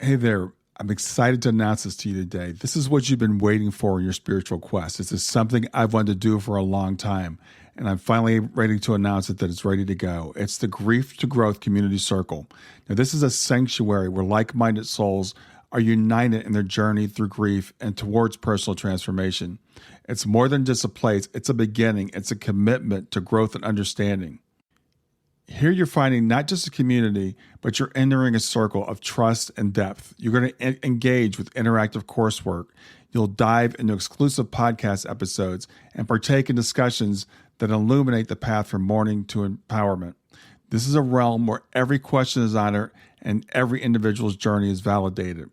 Hey there. I'm excited to announce this to you today. This is what you've been waiting for in your spiritual quest. This is something I've wanted to do for a long time, and I'm finally ready to announce it that it's ready to go. It's the Grief to Growth Community Circle. Now, this is a sanctuary where like-minded souls are united in their journey through grief and towards personal transformation. It's more than just a place. It's a beginning. It's a commitment to growth and understanding. Here you're finding not just a community, but you're entering a circle of trust and depth. You're going to engage with interactive coursework. You'll dive into exclusive podcast episodes and partake in discussions that illuminate the path from mourning to empowerment. This is a realm where every question is honored and every individual's journey is validated.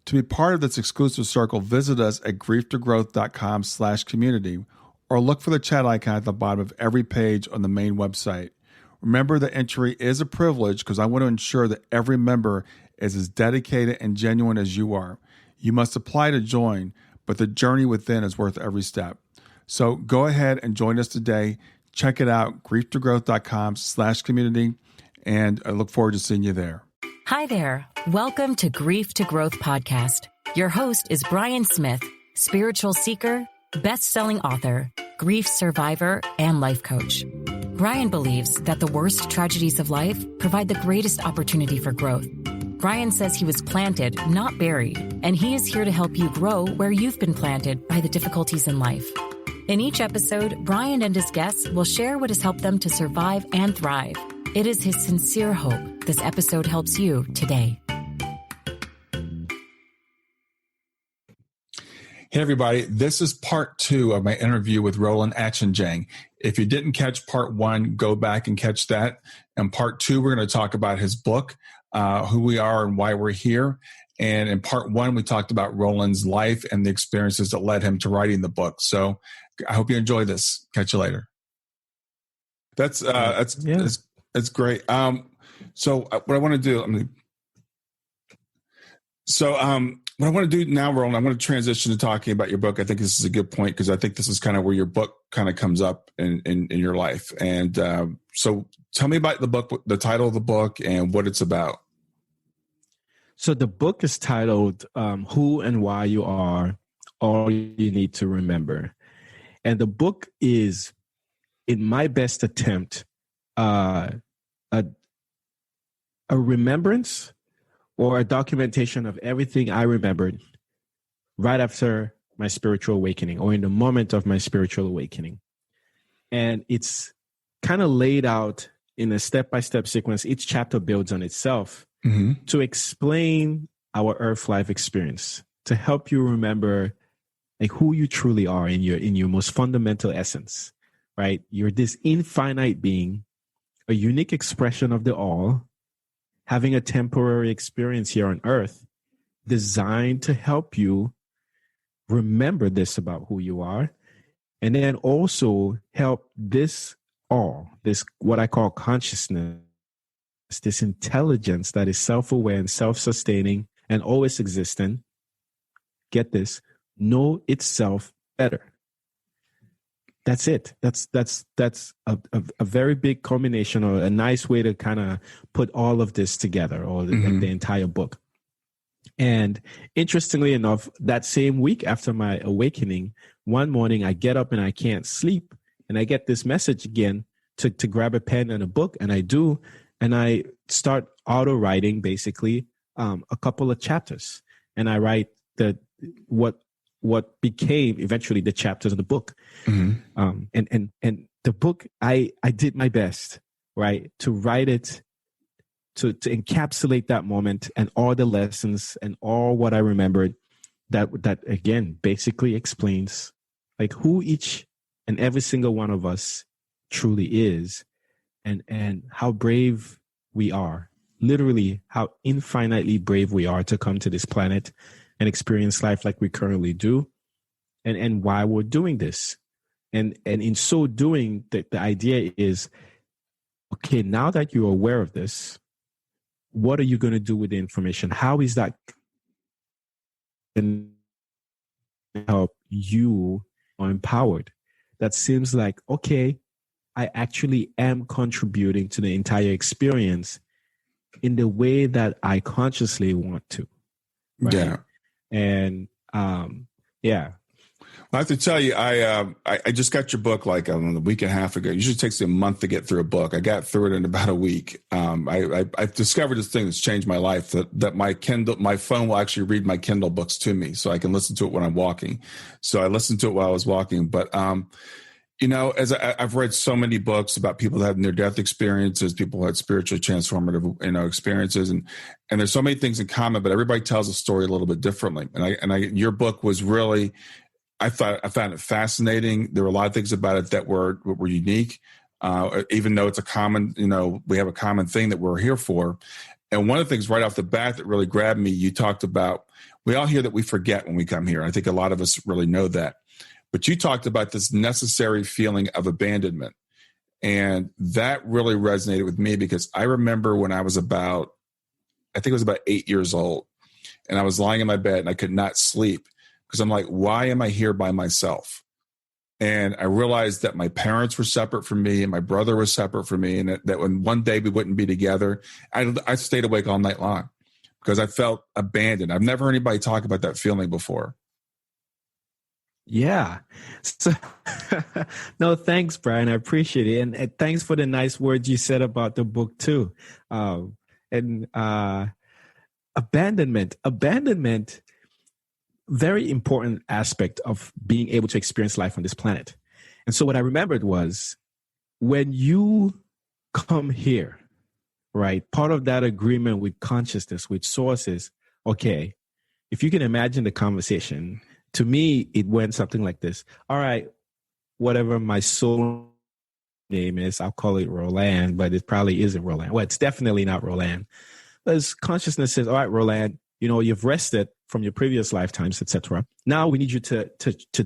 To be part of this exclusive circle, visit us at grieftogrowth.com/community or look for the chat icon at the bottom of every page on the main website. Remember that entry is a privilege because I want to ensure that every member is as dedicated and genuine as you are. You must apply to join, but the journey within is worth every step. So go ahead and join us today. Check it out, grieftogrowth.com/community, and I look forward to seeing you there. Hi there. Welcome to Grief to Growth Podcast. Your host is Brian Smith, spiritual seeker, best-selling author, grief survivor, and life coach. Brian believes that the worst tragedies of life provide the greatest opportunity for growth. Brian says he was planted, not buried, and he is here to help you grow where you've been planted by the difficulties in life. In each episode, Brian and his guests will share what has helped them to survive and thrive. It is his sincere hope this episode helps you today. Hey, everybody. This is part 2 of my interview with Roland Achenjang. If you didn't catch part 1, go back and catch that. And part 2, we're going to talk about his book, who we are and why we're here. And in part 1, we talked about Roland's life and the experiences that led him to writing the book. So I hope you enjoy this. Catch you later. That's great. So what I want to do, what I want to do now, Roland, I want to transition to talking about your book. I think this is a good point because I think this is kind of where your book kind of comes up in your life. And so tell me about the book, the title of the book, and what it's about. So the book is titled Who and Why You Are All You Need to Remember. And the book is, in my best attempt, a remembrance or a documentation of everything I remembered right after my spiritual awakening or in the moment of my spiritual awakening. And it's kind of laid out in a step-by-step sequence. Each chapter builds on itself to explain our earth life experience, to help you remember like who you truly are in your most fundamental essence, right? You're this infinite being, a unique expression of the all, having a temporary experience here on earth designed to help you remember this about who you are, and then also help this all, this what I call consciousness, this intelligence that is self-aware and self-sustaining and always existent, get this, know itself better. That's it. That's a very big combination, or a nice way to kind of put all of this together, or the entire book. And interestingly enough, that same week after my awakening, one morning I get up and I can't sleep, and I get this message again to grab a pen and a book, and I do, and I start auto writing basically a couple of chapters, and I write what became eventually the chapters of the book. And the book, I did my best, right, to write it, to encapsulate that moment and all the lessons and all what I remembered that again, basically explains like who each and every single one of us truly is, and how brave we are, literally how infinitely brave we are to come to this planet and experience life like we currently do, and why we're doing this. And in so doing, the idea is, okay, now that you're aware of this, what are you going to do with the information? How is that going to help you are empowered? That seems like, okay, I actually am contributing to the entire experience in the way that I consciously want to. Right? Yeah. And yeah. I have to tell you, I just got your book like a week and a half ago. It usually takes me a month to get through a book. I got through it in about a week. I've discovered this thing that's changed my life, that my phone will actually read my Kindle books to me so I can listen to it when I'm walking. So I listened to it while I was walking. But, as I've read so many books about people that have near-death experiences, people who had spiritually transformative, experiences, and there's so many things in common, but everybody tells a story a little bit differently. And your book was really, I found it fascinating. There were a lot of things about it that were unique, even though it's a common, we have a common thing that we're here for. And one of the things right off the bat that really grabbed me, you talked about, we all hear that we forget when we come here. I think a lot of us really know that. But you talked about this necessary feeling of abandonment. And that really resonated with me because I remember when I was about 8 years old, and I was lying in my bed and I could not sleep because I'm like, why am I here by myself? And I realized that my parents were separate from me and my brother was separate from me. And that when one day we wouldn't be together, I stayed awake all night long because I felt abandoned. I've never heard anybody talk about that feeling before. Yeah. So, no, thanks, Brian. I appreciate it. And thanks for the nice words you said about the book too. Abandonment, very important aspect of being able to experience life on this planet. And so what I remembered was when you come here, right, part of that agreement with consciousness, with sources, okay, if you can imagine the conversation, to me, it went something like this. All right, whatever my soul name is, I'll call it Roland, but it probably isn't Roland. Well, it's definitely not Roland. As consciousness says, all right, Roland, you've rested from your previous lifetimes, etc. Now we need you to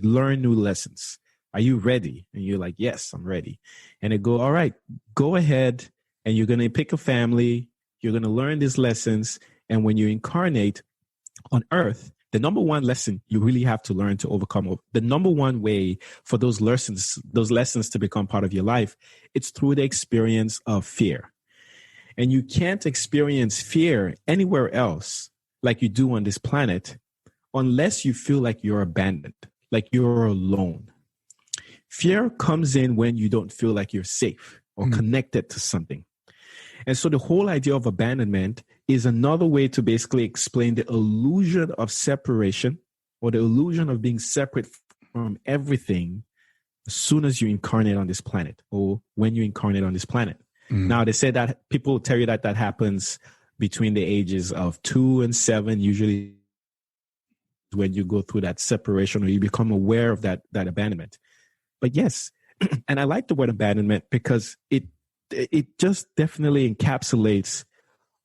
learn new lessons. Are you ready? And you're like, yes, I'm ready. And it go, all right, go ahead, and you're going to pick a family. You're going to learn these lessons. And when you incarnate on Earth, the number one lesson you really have to learn to overcome, the number one way for those lessons to become part of your life, it's through the experience of fear. And you can't experience fear anywhere else like you do on this planet unless you feel like you're abandoned, like you're alone. Fear comes in when you don't feel like you're safe or connected to something. And so the whole idea of abandonment is another way to basically explain the illusion of separation or the illusion of being separate from everything as soon as you incarnate on this planet or when you incarnate on this planet. Now, they say that people tell you that happens between the ages of 2 and 7, usually when you go through that separation or you become aware of that abandonment. But yes, and I like the word abandonment because it just definitely encapsulates,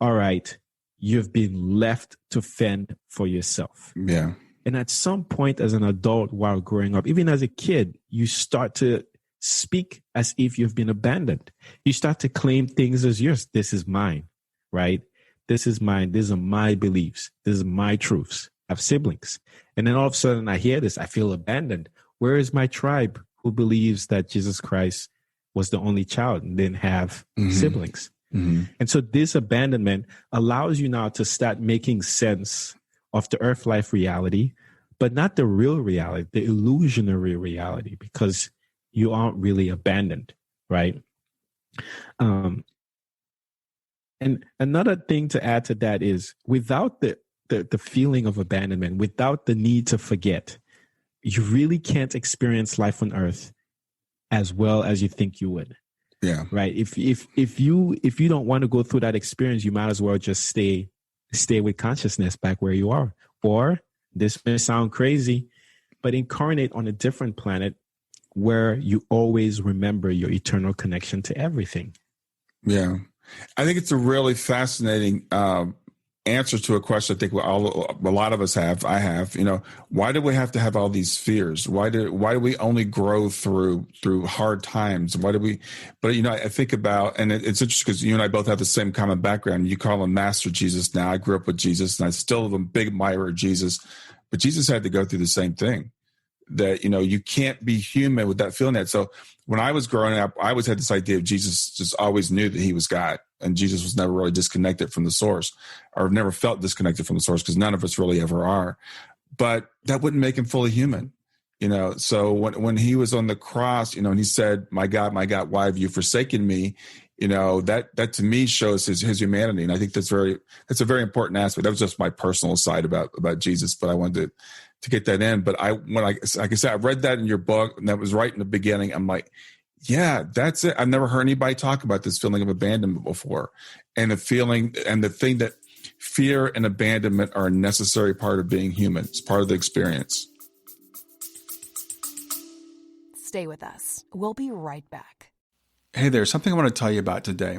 all right, you've been left to fend for yourself. Yeah. And at some point as an adult while growing up, even as a kid, you start to speak as if you've been abandoned. You start to claim things as yours. This is mine, right? This is mine. These are my beliefs. This is my truths. I have siblings. And then all of a sudden I hear this. I feel abandoned. Where is my tribe who believes that Jesus Christ was the only child and didn't have siblings? And so this abandonment allows you now to start making sense of the earth life reality, but not the real reality, the illusionary reality, because you aren't really abandoned, right? And another thing to add to that is without the feeling of abandonment, without the need to forget, you really can't experience life on earth as well as you think you would. Yeah. Right. If you don't want to go through that experience, you might as well just stay with consciousness back where you are. Or this may sound crazy, but incarnate on a different planet where you always remember your eternal connection to everything. Yeah. I think it's a really fascinating answer to a question I think a lot of us have. I have, why do we have to have all these fears? Why do we only grow through hard times? But I think about, and it's interesting because you and I both have the same common background. You call him Master Jesus now. I grew up with Jesus and I still am a big admirer of Jesus, but Jesus had to go through the same thing. that, you can't be human without feeling that. So when I was growing up, I always had this idea of Jesus just always knew that he was God, and Jesus was never really disconnected from the source, or never felt disconnected from the source, because none of us really ever are. But that wouldn't make him fully human. So when he was on the cross, and he said, my God, why have you forsaken me? That to me shows his humanity. And I think that's a very important aspect. That was just my personal side about Jesus, but I wanted to get that in. But like I said, I read that in your book, and that was right in the beginning. I'm like, yeah, that's it. I've never heard anybody talk about this feeling of abandonment before. And the feeling and the thing that fear and abandonment are a necessary part of being human. It's part of the experience. Stay with us. We'll be right back. Hey there, something I want to tell you about today.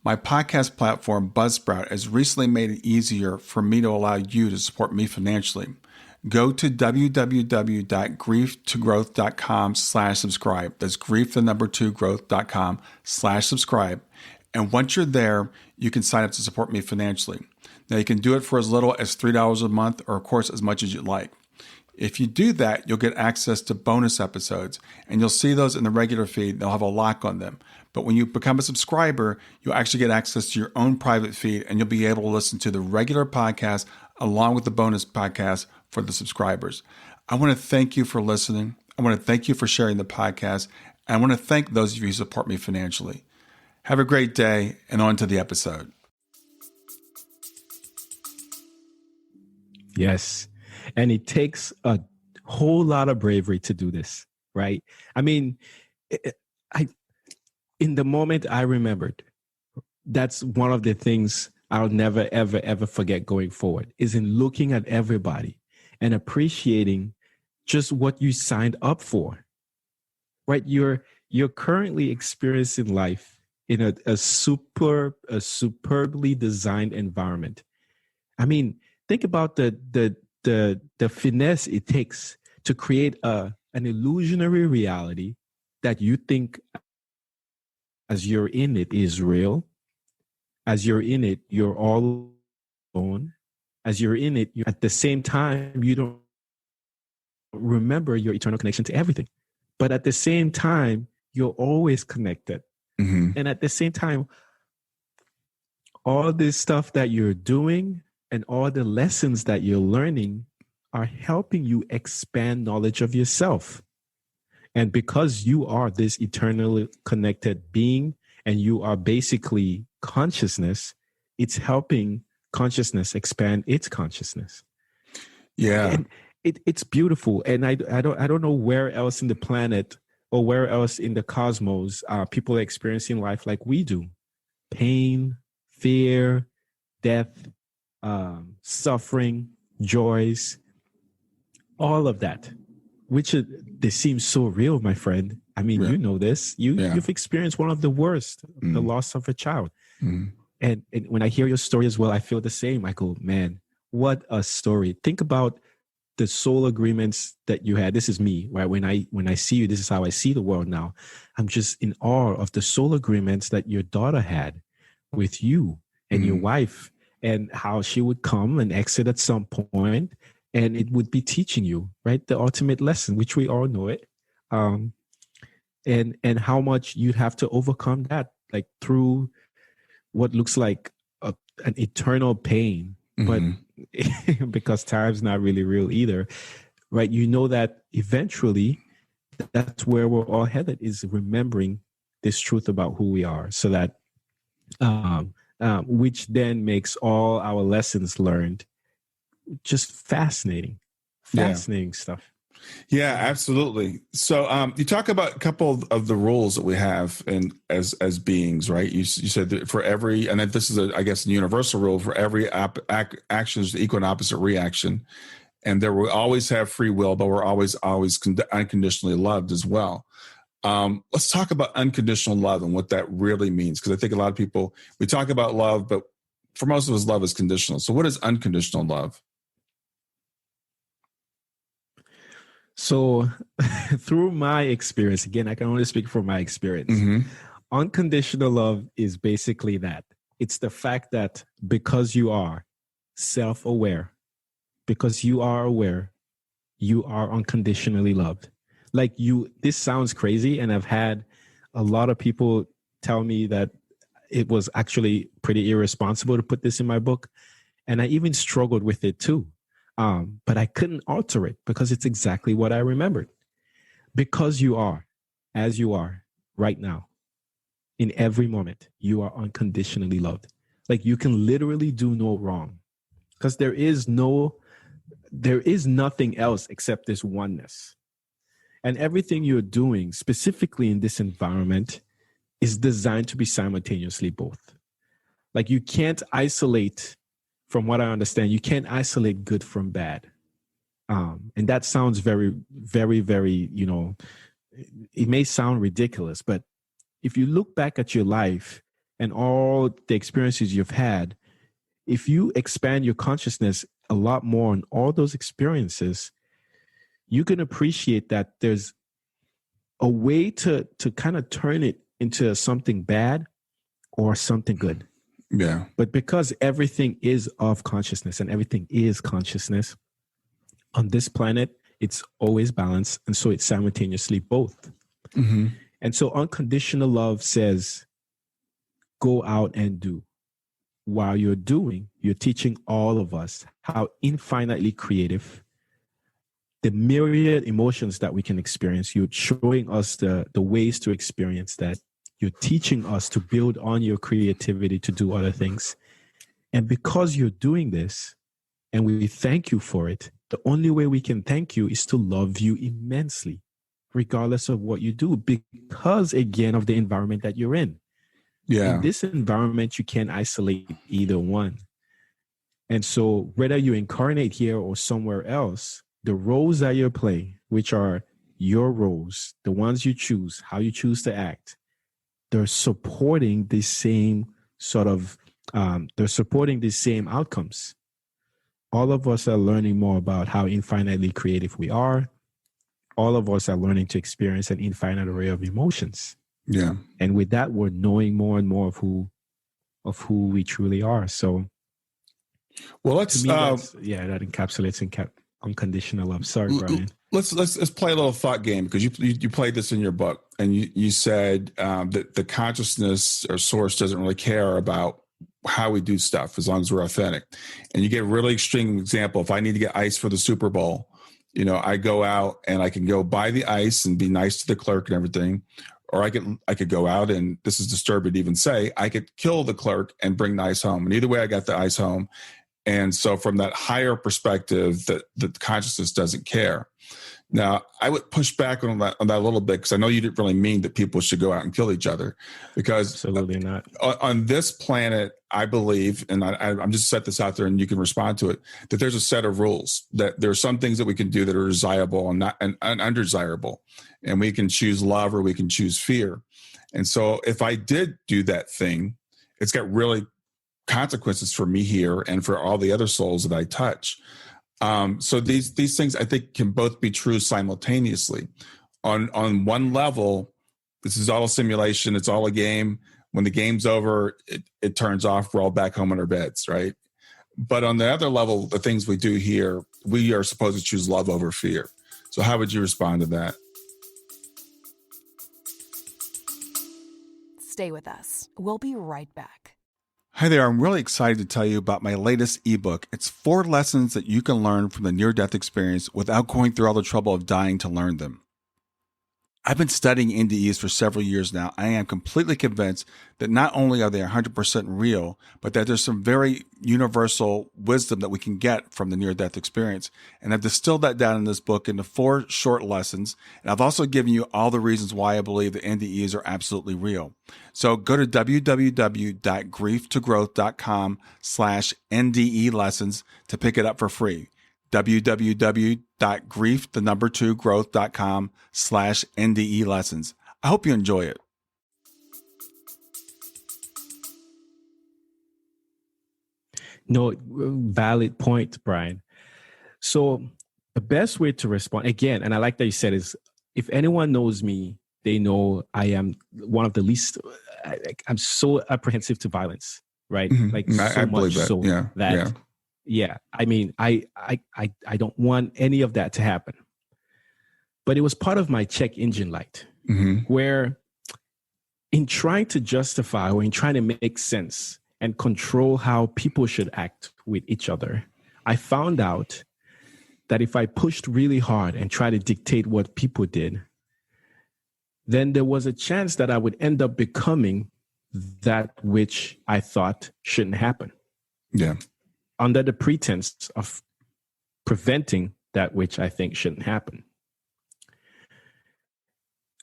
My podcast platform, Buzzsprout, has recently made it easier for me to allow you to support me financially. Go to www.grieftogrowth.com/subscribe. That's grief2growth.com/subscribe. And once you're there, you can sign up to support me financially. Now, you can do it for as little as $3 a month, or of course, as much as you'd like. If you do that, you'll get access to bonus episodes, and you'll see those in the regular feed. They'll have a lock on them. But when you become a subscriber, you'll actually get access to your own private feed, and you'll be able to listen to the regular podcast along with the bonus podcast for the subscribers. I want to thank you for listening. I want to thank you for sharing the podcast. And I want to thank those of you who support me financially. Have a great day, and on to the episode. Yes. And it takes a whole lot of bravery to do this, right? I mean, in the moment I remembered, that's one of the things I'll never, ever, ever forget going forward, is in looking at everybody and appreciating just what you signed up for, right? You're currently experiencing life in a superbly designed environment. I mean, think about the finesse it takes to create an illusionary reality that you think as you're in it is real. As you're in it, you're all alone. As you're in it, at the same time, you don't remember your eternal connection to everything. But at the same time, you're always connected. Mm-hmm. And at the same time, all this stuff that you're doing and all the lessons that you're learning are helping you expand knowledge of yourself. And because you are this eternally connected being and you are basically consciousness, it's helping consciousness expand its consciousness. Yeah. And it's beautiful. And I don't know where else in the planet or where else in the cosmos people are experiencing life like we do. Pain, fear, death, suffering, joys, all of that, which they seem so real, my friend. I mean, You know this. You've experienced one of the worst, the loss of a child. Mm. And when I hear your story as well, I feel the same. I go, man, what a story. Think about the soul agreements that you had. This is me, right? When I see you, this is how I see the world now. I'm just in awe of the soul agreements that your daughter had with you and your wife, and how she would come and exit at some point, and it would be teaching you, right, the ultimate lesson, which we all know it, and how much you'd have to overcome that, like through what looks like an eternal pain, but because time's not really real either, right? You know that eventually that's where we're all headed, is remembering this truth about who we are, so that which then makes all our lessons learned just fascinating stuff. Yeah, absolutely. So you talk about a couple of the rules that we have as beings, right? You said that for every, and this is I guess a universal rule, for every action is the equal and opposite reaction, and there will always have free will, but we're always unconditionally loved as well. Let's talk about unconditional love and what that really means, because I think a lot of people, we talk about love, but for most of us, love is conditional. So what is unconditional love? So through my experience, again, I can only speak from my experience. Unconditional love is basically that. It's the fact that because you are self-aware, because you are aware, you are unconditionally loved. Like this sounds crazy, and I've had a lot of people tell me that it was actually pretty irresponsible to put this in my book. And I even struggled with it too. But I couldn't alter it because it's exactly what I remembered. Because you are, as you are right now, in every moment, you are unconditionally loved. Like you can literally do no wrong because there is nothing else except this oneness. And everything you're doing, specifically in this environment, is designed to be simultaneously both. Like you can't isolate, from what I understand, you can't isolate good from bad. And that sounds very, very, very, it may sound ridiculous, but if you look back at your life and all the experiences you've had, if you expand your consciousness a lot more on all those experiences, you can appreciate that there's a way to kind of turn it into something bad or something good. Yeah. But because everything is of consciousness and everything is consciousness on this planet, it's always balanced. And so it's simultaneously both. Mm-hmm. And so unconditional love says, go out and do. While you're doing, you're teaching all of us how infinitely creative, the myriad emotions that we can experience. You're showing us the ways to experience that. You're teaching us to build on your creativity to do other things. And because you're doing this, and we thank you for it, the only way we can thank you is to love you immensely, regardless of what you do, because, again, of the environment that you're in. Yeah. In this environment, you can't isolate either one. And so whether you incarnate here or somewhere else, the roles that you're playing, which are your roles, the ones you choose, how you choose to act, they're supporting the same sort of, they're supporting the same outcomes. All of us are learning more about how infinitely creative we are. All of us are learning to experience an infinite array of emotions. Yeah. And with that, we're knowing more and more of who we truly are. So, well, let's to me, that encapsulates unconditional love. Sorry, Brian. Let's play a little thought game, because you played this in your book, and you said that the consciousness or source doesn't really care about how we do stuff as long as we're authentic. And you get a really extreme example. If I need to get ice for the Super Bowl, I go out and I can go buy the ice and be nice to the clerk and everything. Or I could go out, and this is disturbing to even say, I could kill the clerk and bring the ice home. And either way, I got the ice home. And so from that higher perspective, that the consciousness doesn't care. Now, I would push back on that a little bit, because I know you didn't really mean that people should go out and kill each other, because absolutely not. On this planet, I believe, and I'm just set this out there and you can respond to it, that there's a set of rules, that there are some things that we can do that are desirable and undesirable. And we can choose love or we can choose fear. And so if I did do that thing, it's got really consequences for me here and for all the other souls that I touch. So these things, I think, can both be true simultaneously. On one level, this is all a simulation. It's all a game. When the game's over, it turns off. We're all back home in our beds, right? But on the other level, the things we do here, we are supposed to choose love over fear. So how would you respond to that? Stay with us. We'll be right back. Hi there. I'm really excited to tell you about my latest ebook. It's 4 lessons that you can learn from the near-death experience without going through all the trouble of dying to learn them. I've been studying NDEs for several years now. I am completely convinced that not only are they 100% real, but that there's some very universal wisdom that we can get from the near-death experience. And I've distilled that down in this book into 4 short lessons. And I've also given you all the reasons why I believe that NDEs are absolutely real. So go to www.grieftogrowth.com/NDE lessons to pick it up for free. www.grieftogrowth.com/NDE lessons. I hope you enjoy it. No, valid point, Brian. So the best way to respond, again, and I like that you said, is if anyone knows me, they know I am one of the least, I'm so apprehensive to violence, right? Mm-hmm. Like I so believe much that. so Yeah. that Yeah. I mean, I don't want any of that to happen. But it was part of my check engine light, where in trying to justify or in trying to make sense and control how people should act with each other, I found out that if I pushed really hard and tried to dictate what people did, then there was a chance that I would end up becoming that which I thought shouldn't happen. Yeah. Under the pretense of preventing that which I think shouldn't happen.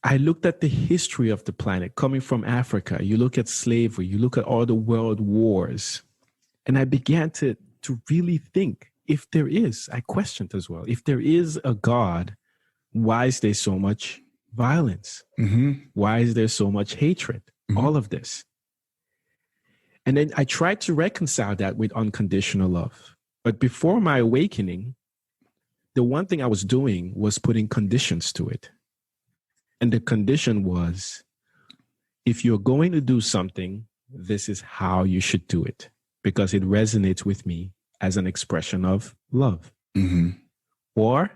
I looked at the history of the planet coming from Africa. You look at slavery, you look at all the world wars. And I began to really think, if there is, I questioned as well, if there is a God, why is there so much violence? Why is there so much hatred? All of this. And then I tried to reconcile that with unconditional love. But before my awakening, the one thing I was doing was putting conditions to it. And the condition was, if you're going to do something, this is how you should do it, because it resonates with me as an expression of love. Or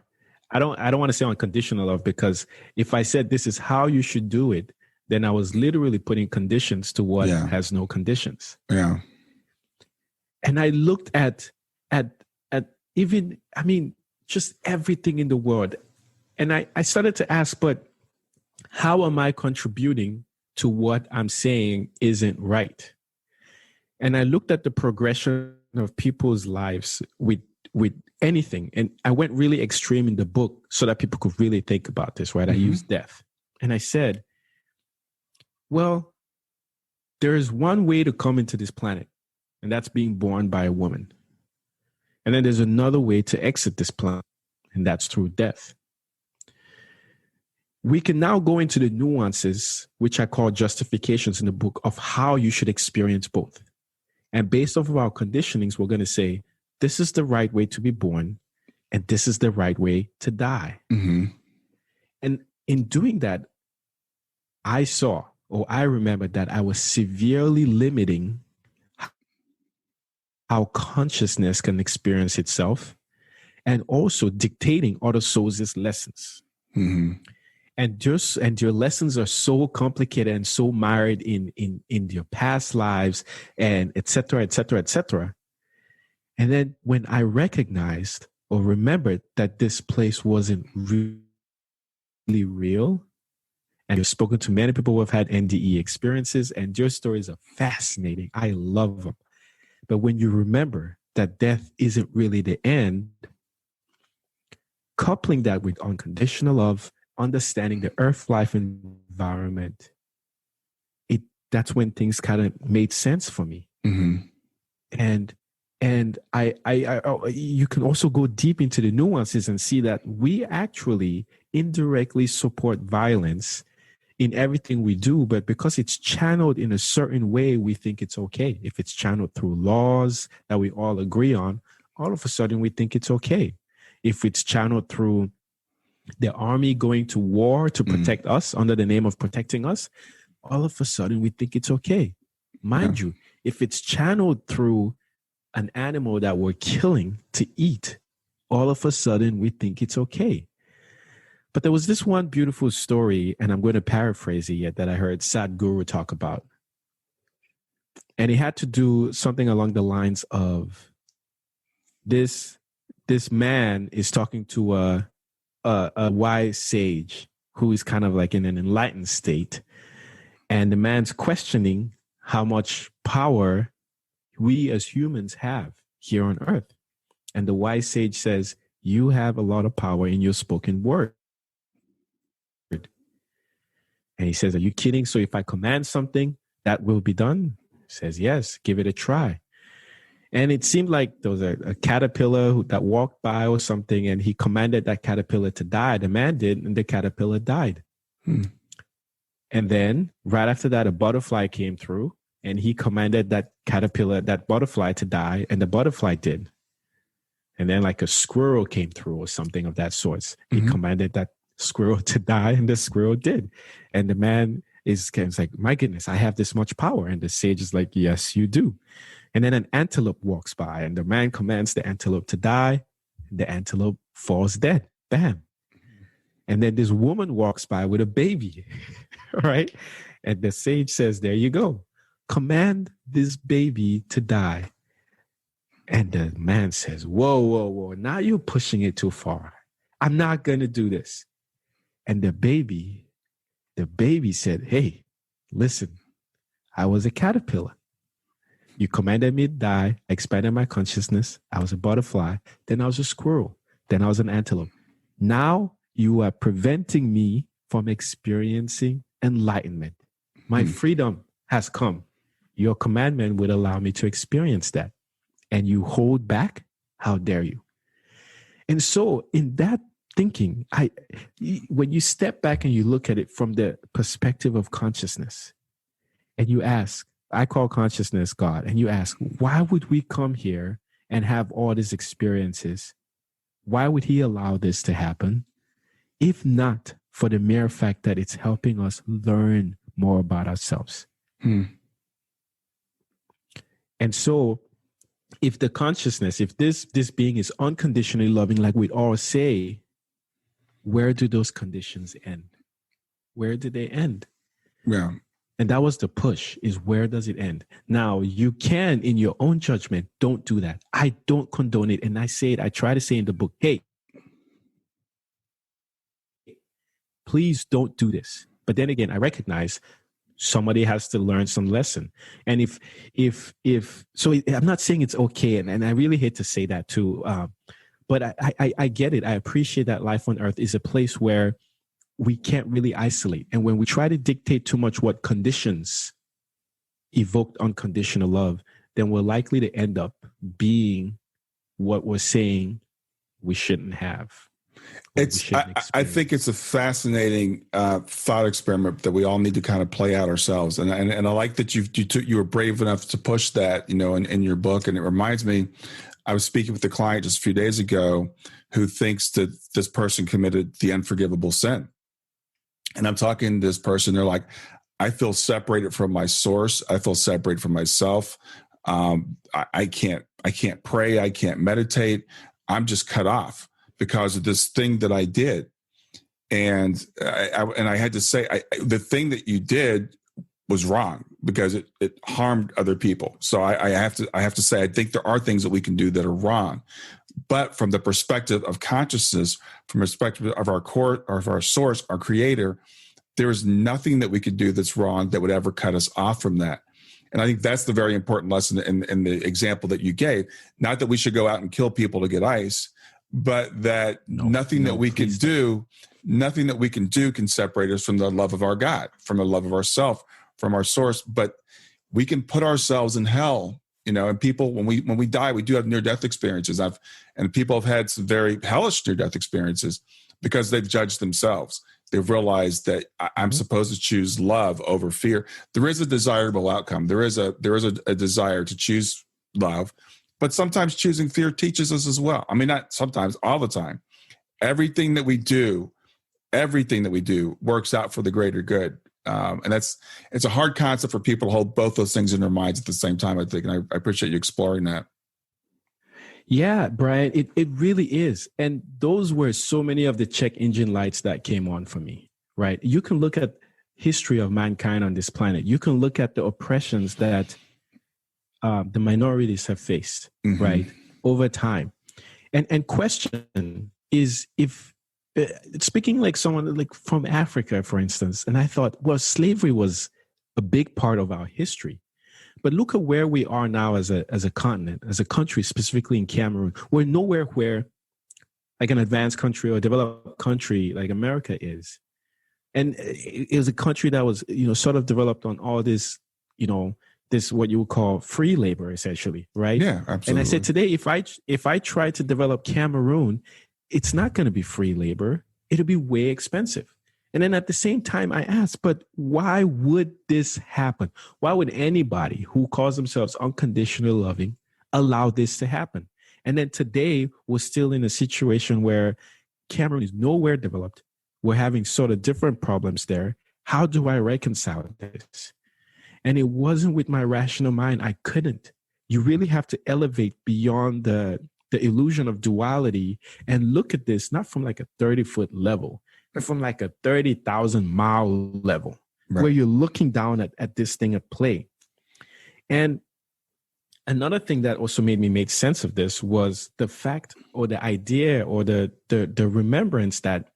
I don't want to say unconditional love, because if I said this is how you should do it, then I was literally putting conditions to what has no conditions. Yeah. And I looked at even, I mean, just everything in the world. And I started to ask, but how am I contributing to what I'm saying isn't right? And I looked at the progression of people's lives with anything. And I went really extreme in the book so that people could really think about this, right? I used death. And I said, well, there is one way to come into this planet, and that's being born by a woman. And then there's another way to exit this planet, and that's through death. We can now go into the nuances, which I call justifications in the book, of how you should experience both. And based off of our conditionings, we're going to say, this is the right way to be born, and this is the right way to die. And in doing that, I remembered that I was severely limiting how consciousness can experience itself, and also dictating other souls' lessons. And your lessons are so complicated and so mired in your past lives, and et cetera, et cetera, et cetera. And then when I recognized or remembered that this place wasn't really real, and I've spoken to many people who have had NDE experiences, and your stories are fascinating. I love them. But when you remember that death isn't really the end, coupling that with unconditional love, understanding the earth life environment, that's when things kind of made sense for me. And you can also go deep into the nuances and see that we actually indirectly support violence in everything we do, but because it's channeled in a certain way, we think it's okay. If it's channeled through laws that we all agree on, all of a sudden we think it's okay. If it's channeled through the army going to war to protect us under the name of protecting us, all of a sudden we think it's okay. Mind you, if it's channeled through an animal that we're killing to eat, all of a sudden we think it's okay. But there was this one beautiful story, and I'm going to paraphrase it yet, that I heard Sadhguru talk about. And he had to do something along the lines of this man is talking to a wise sage who is kind of like in an enlightened state. And the man's questioning how much power we as humans have here on earth. And the wise sage says, you have a lot of power in your spoken word. And he says, are you kidding? So if I command something, that will be done? He says, yes, give it a try. And it seemed like there was a caterpillar that walked by or something, and he commanded that caterpillar to die. The man did, and the caterpillar died. And then right after that, a butterfly came through, and he commanded that butterfly to die, and the butterfly did. And then like a squirrel came through or something of that sort. He commanded that squirrel to die, and the squirrel did. And the man is like, my goodness, I have this much power. And the sage is like, yes, you do. And then an antelope walks by, and the man commands the antelope to die. The antelope falls dead. Bam. And then this woman walks by with a baby, right? And the sage says, there you go. Command this baby to die. And the man says, whoa, whoa, whoa. Now you're pushing it too far. I'm not going to do this. And the baby said, hey, listen, I was a caterpillar. You commanded me to die. I expanded my consciousness. I was a butterfly. Then I was a squirrel. Then I was an antelope. Now you are preventing me from experiencing enlightenment. My freedom has come. Your commandment would allow me to experience that. And you hold back? How dare you? And so in that thinking, when you step back and you look at it from the perspective of consciousness, and you ask, I call consciousness God, and you ask, why would we come here and have all these experiences? Why would he allow this to happen? If not for the mere fact that it's helping us learn more about ourselves. And so if the consciousness, if this being is unconditionally loving, like we all say, where do those conditions end? Where do they end? Yeah. And that was the push, is where does it end? Now, you can, in your own judgment, don't do that. I don't condone it. And I try to say in the book, hey, please don't do this. But then again, I recognize somebody has to learn some lesson. And I'm not saying it's okay. And I really hate to say that too. But I get it. I appreciate that life on earth is a place where we can't really isolate. And when we try to dictate too much what conditions evoked unconditional love, then we're likely to end up being what we're saying we shouldn't have. I think it's a fascinating thought experiment that we all need to kind of play out ourselves. And I like that you were brave enough to push that, in your book. And it reminds me, I was speaking with a client just a few days ago who thinks that this person committed the unforgivable sin. And I'm talking to this person, they're like, I feel separated from my source. I feel separated from myself. I can't pray. I can't meditate. I'm just cut off because of this thing that I did. And I had to say, the thing that you did was wrong because it harmed other people. So I have to say, I think there are things that we can do that are wrong. But from the perspective of consciousness, from the perspective of our core, or of our source, our creator, there is nothing that we could do that's wrong that would ever cut us off from that. And I think that's the very important lesson in the example that you gave. Not that we should go out and kill people to get ice, but that nothing that we can do can separate us from the love of our God, from the love of ourself, from our source. But we can put ourselves in hell. And people, when we die, we do have near-death experiences. And people have had some very hellish near-death experiences because they've judged themselves. They've realized that I'm supposed to choose love over fear. There is a desirable outcome. There is a desire to choose love, but sometimes choosing fear teaches us as well. I mean, not sometimes, all the time. Everything that we do works out for the greater good. And it's a hard concept for people to hold both those things in their minds at the same time, I think. And I appreciate you exploring that. Yeah, Brian, it really is. And those were so many of the check engine lights that came on for me, right? You can look at history of mankind on this planet. You can look at the oppressions that the minorities have faced, right, over time. And question is, if speaking like someone like from Africa, for instance, and I thought, well, slavery was a big part of our history. But look at where we are now as a continent, as a country, specifically in Cameroon. We're nowhere where like an advanced country or developed country like America is. And it was a country that was, sort of developed on all this, this what you would call free labor, essentially, right? Yeah, absolutely. And I said today, if I try to develop Cameroon, it's not going to be free labor. It'll be way expensive. And then at the same time, I asked, but why would this happen? Why would anybody who calls themselves unconditionally loving allow this to happen? And then today, we're still in a situation where Cameroon is nowhere developed. We're having sort of different problems there. How do I reconcile this? And it wasn't with my rational mind. I couldn't. You really have to elevate beyond the illusion of duality and look at this not from like a 30-foot level, but from like a 30,000-mile level, Right. where you're looking down at this thing at play. And another thing that also made me make sense of this was the fact or the idea or the remembrance that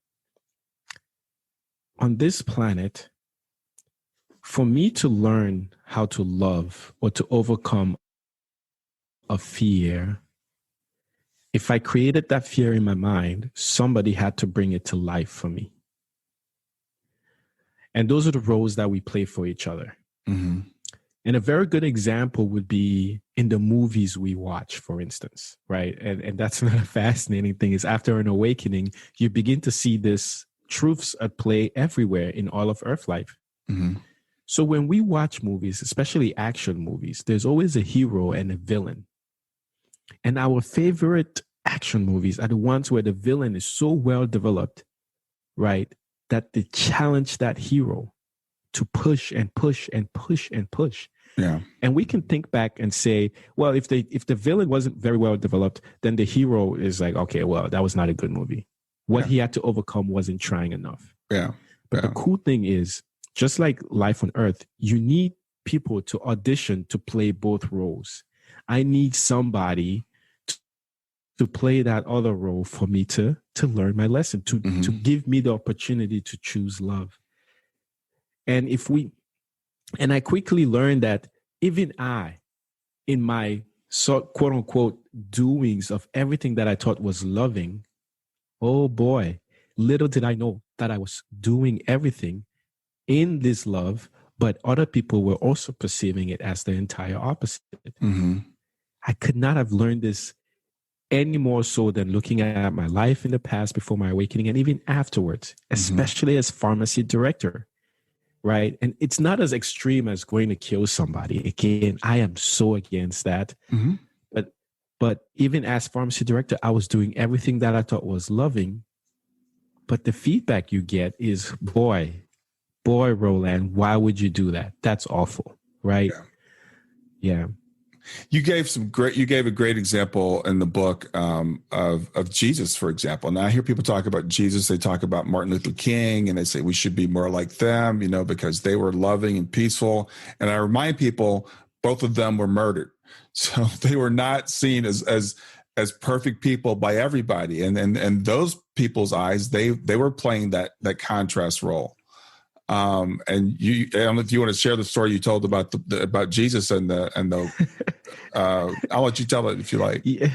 on this planet, for me to learn how to love or to overcome a fear, if I created that fear in my mind, somebody had to bring it to life for me. And those are the roles that we play for each other. Mm-hmm. And a very good example would be in the movies we watch, for instance, right? And that's another fascinating thing is after an awakening, you begin to see this truths at play everywhere in all of Earth life. Mm-hmm. So when we watch movies, especially action movies, there's always a hero and a villain. And our favorite action movies are the ones where the villain is so well developed, right, that they challenge that hero to push and push and push and push. Yeah. And we can think back and say, well, if the villain wasn't very well developed, then the hero is like, okay, well, that was not a good movie. What he had to overcome wasn't trying enough. Yeah. But the cool thing is, just like life on Earth, you need people to audition to play both roles. I need somebody to play that other role for me to learn my lesson, to give me the opportunity to choose love. And I quickly learned that even I, in my quote unquote doings of everything that I thought was loving, oh boy, little did I know that I was doing everything in this love, but other people were also perceiving it as the entire opposite. Mm-hmm. I could not have learned this any more so than looking at my life in the past before my awakening and even afterwards, especially as pharmacy director, right? And it's not as extreme as going to kill somebody. Again, I am so against that. Mm-hmm. But even as pharmacy director, I was doing everything that I thought was loving. But the feedback you get is, boy, Roland, why would you do that? That's awful, right? Yeah. You gave a great example in the book of Jesus, for example. Now I hear people talk about Jesus. They talk about Martin Luther King and they say we should be more like them, because they were loving and peaceful. And I remind people, both of them were murdered. So they were not seen as perfect people by everybody. And those people's eyes, they were playing that contrast role. And I don't know if you want to share the story you told about about Jesus and the I'll let you tell it if you like. Yeah.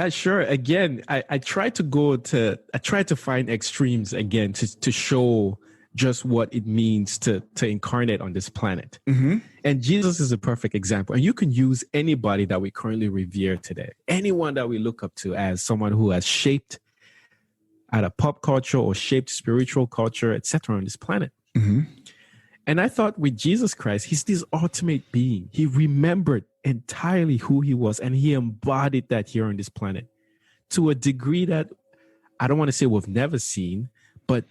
Sure. Again, I try to find extremes again to show just what it means to incarnate on this planet. Mm-hmm. And Jesus is a perfect example. And you can use anybody that we currently revere today, anyone that we look up to as someone who has shaped either pop culture or shaped spiritual culture, etc. on this planet. Mm-hmm. And I thought with Jesus Christ, he's this ultimate being. He remembered entirely who he was and he embodied that here on this planet to a degree that I don't want to say we've never seen, but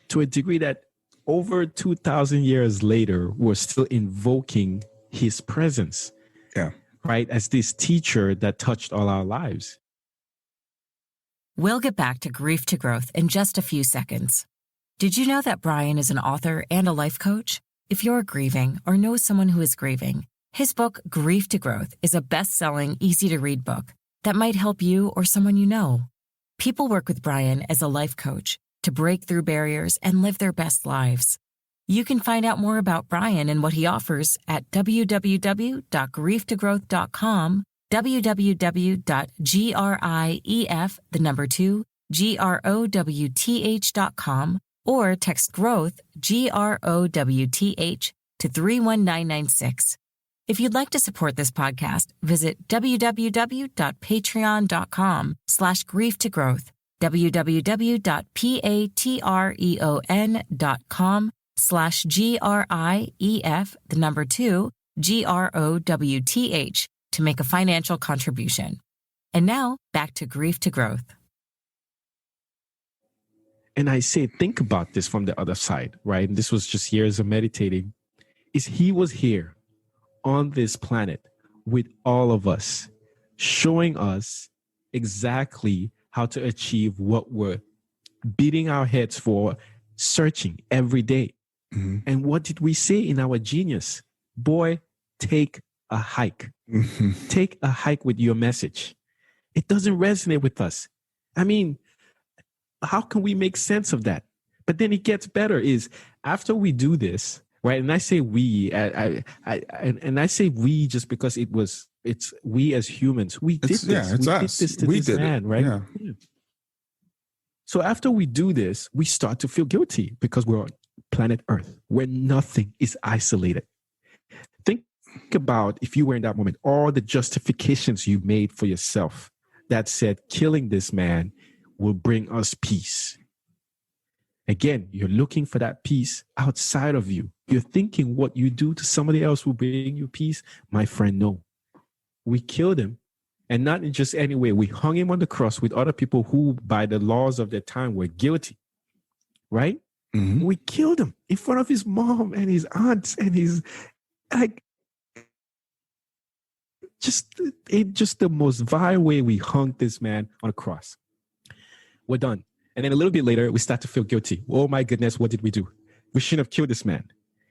to a degree that over 2,000 years later, we're still invoking his presence. Yeah. Right? As this teacher that touched all our lives. We'll get back to Grief to Growth in just a few seconds. Did you know that Brian is an author and a life coach? If you're grieving or know someone who is grieving, his book, Grief to Growth, is a best-selling, easy-to-read book that might help you or someone you know. People work with Brian as a life coach to break through barriers and live their best lives. You can find out more about Brian and what he offers at www.grieftogrowth.com, www.grief2growth.com, or text growth, GROWTH, to 31996. If you'd like to support this podcast, visit www.patreon.com/grieftogrowth, www.patreon.com/GRIEF2GROWTH to make a financial contribution. And now back to Grief to Growth. And I say, think about this from the other side, right? And this was just years of meditating. Is he was here on this planet with all of us, showing us exactly how to achieve what we're beating our heads for, searching every day. Mm-hmm. And what did we say in our genius? Boy, take a hike. Mm-hmm. Take a hike with your message. It doesn't resonate with us. I mean, how can we make sense of that? But then it gets better is after we do this, right? And I say we, I say we just because it's we as humans. We did this. Yeah, it's we us. did this to We this did man, it. right? Yeah. Yeah. So after we do this, we start to feel guilty because we're on planet Earth where nothing is isolated. Think about if you were in that moment, all the justifications you made for yourself that said killing this man will bring us peace. Again, you're looking for that peace outside of you. You're thinking what you do to somebody else will bring you peace. My friend, no. We killed him, and not in just any way. We hung him on the cross with other people who, by the laws of their time, were guilty, right? Mm-hmm. We killed him in front of his mom and his aunts and his, like, just the most vile way we hung this man on a cross. We're done. And then a little bit later, we start to feel guilty. Oh my goodness, what did we do? We shouldn't have killed this man.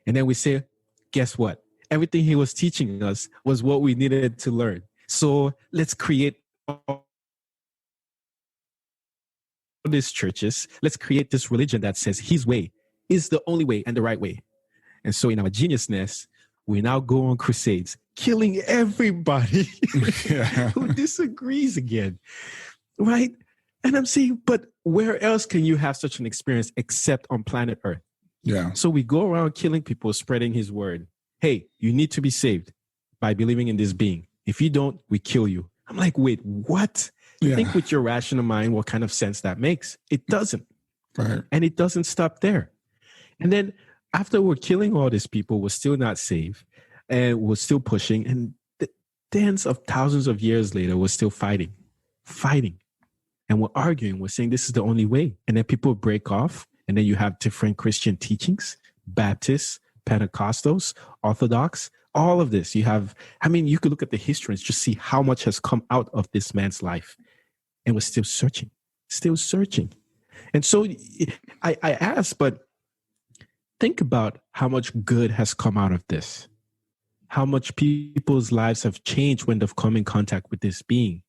And then we say, guess what? Everything he was teaching us was what we needed to learn. So let's create all these churches. Let's create this religion that says his way is the only way and the right way. And so in our geniusness, we now go on crusades, killing everybody who disagrees again, right? And I'm saying, but where else can you have such an experience except on planet Earth? Yeah. So we go around killing people, spreading his word. Hey, you need to be saved by believing in this being. If you don't, we kill you. I'm like, wait, what? Yeah. Think with your rational mind what kind of sense that makes. It doesn't. Right. And it doesn't stop there. And then after we're killing all these people, we're still not saved. And we're still pushing. And tens of thousands of years later, we're still fighting. And we're arguing. We're saying this is the only way. And then people break off. And then you have different Christian teachings, Baptists, Pentecostals, Orthodox, all of this. You have, I mean, you could look at the history and just see how much has come out of this man's life. And we're still searching. And so I ask, but think about how much good has come out of this. How much people's lives have changed when they've come in contact with this being.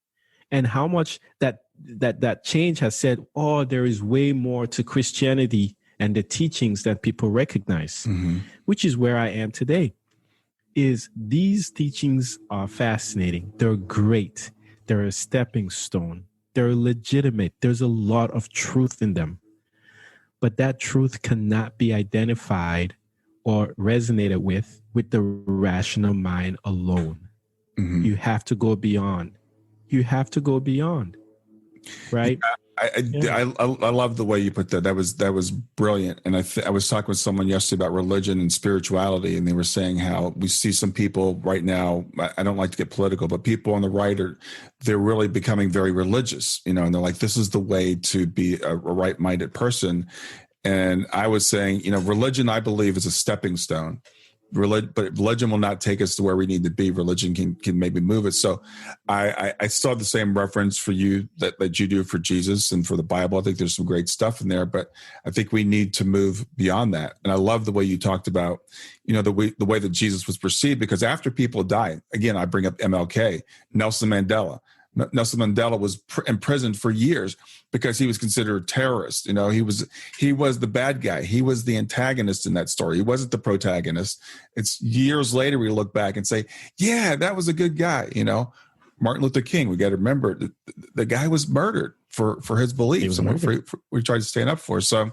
And how much that change has said, oh, there is way more to Christianity and the teachings that people recognize, which is where I am today. Is these teachings are fascinating. They're great. They're a stepping stone. They're legitimate. There's a lot of truth in them. But that truth cannot be identified or resonated with the rational mind alone. You have to go beyond. Right? I love the way you put that. That was brilliant. And I was talking with someone yesterday about religion and spirituality, and they were saying how we see some people right now. I don't like to get political, but people on the right they're really becoming very religious, and they're like, this is the way to be a right-minded person. And I was saying, religion, I believe, is a stepping stone. But religion will not take us to where we need to be. Religion can maybe move it. So I still have the same reference for you that you do for Jesus and for the Bible. I think there's some great stuff in there, but I think we need to move beyond that. And I love the way you talked about, the way that Jesus was perceived, because after people died, again, I bring up MLK, Nelson Mandela. Nelson Mandela was imprisoned for years because he was considered a terrorist. He was the bad guy. He was the antagonist in that story. He wasn't the protagonist. It's years later we look back and say, yeah, that was a good guy. Martin Luther King, we got to remember the guy was murdered for his beliefs and what we tried to stand up for. So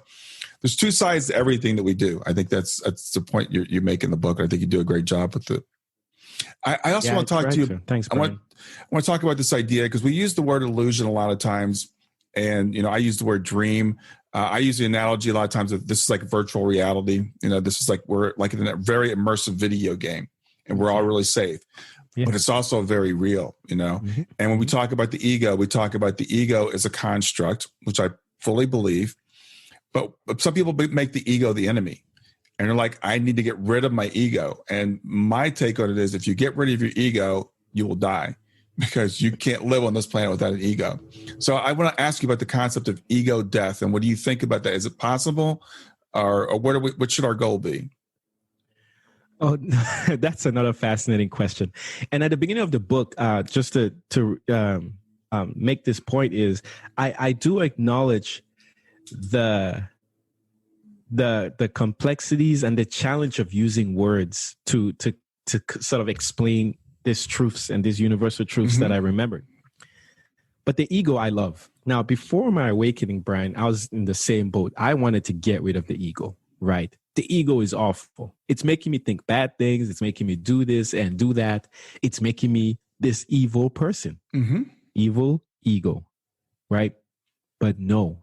there's two sides to everything that we do. I think that's the point you make in the book. I think you do a great job with it. I also want to talk to you. Thanks, Brian. I want to talk about this idea because we use the word illusion a lot of times. And, I use the word dream. I use the analogy a lot of times that this is like virtual reality. This is like we're like in a very immersive video game and we're all really safe. Yeah. But it's also very real, And when we talk about the ego, we talk about the ego as a construct, which I fully believe. But some people make the ego the enemy. And they're like, I need to get rid of my ego. And my take on it is if you get rid of your ego, you will die, because you can't live on this planet without an ego. So I want to ask you about the concept of ego death, and what do you think about that? Is it possible, or what should our goal be? Oh, that's another fascinating question. And at the beginning of the book, just to make this point is, I do acknowledge the complexities and the challenge of using words to sort of explain these truths and these universal truths that I remembered. But the ego I love. Now, before my awakening, Brian, I was in the same boat. I wanted to get rid of the ego, right? The ego is awful. It's making me think bad things. It's making me do this and do that. It's making me this evil person. Evil ego, right? But no.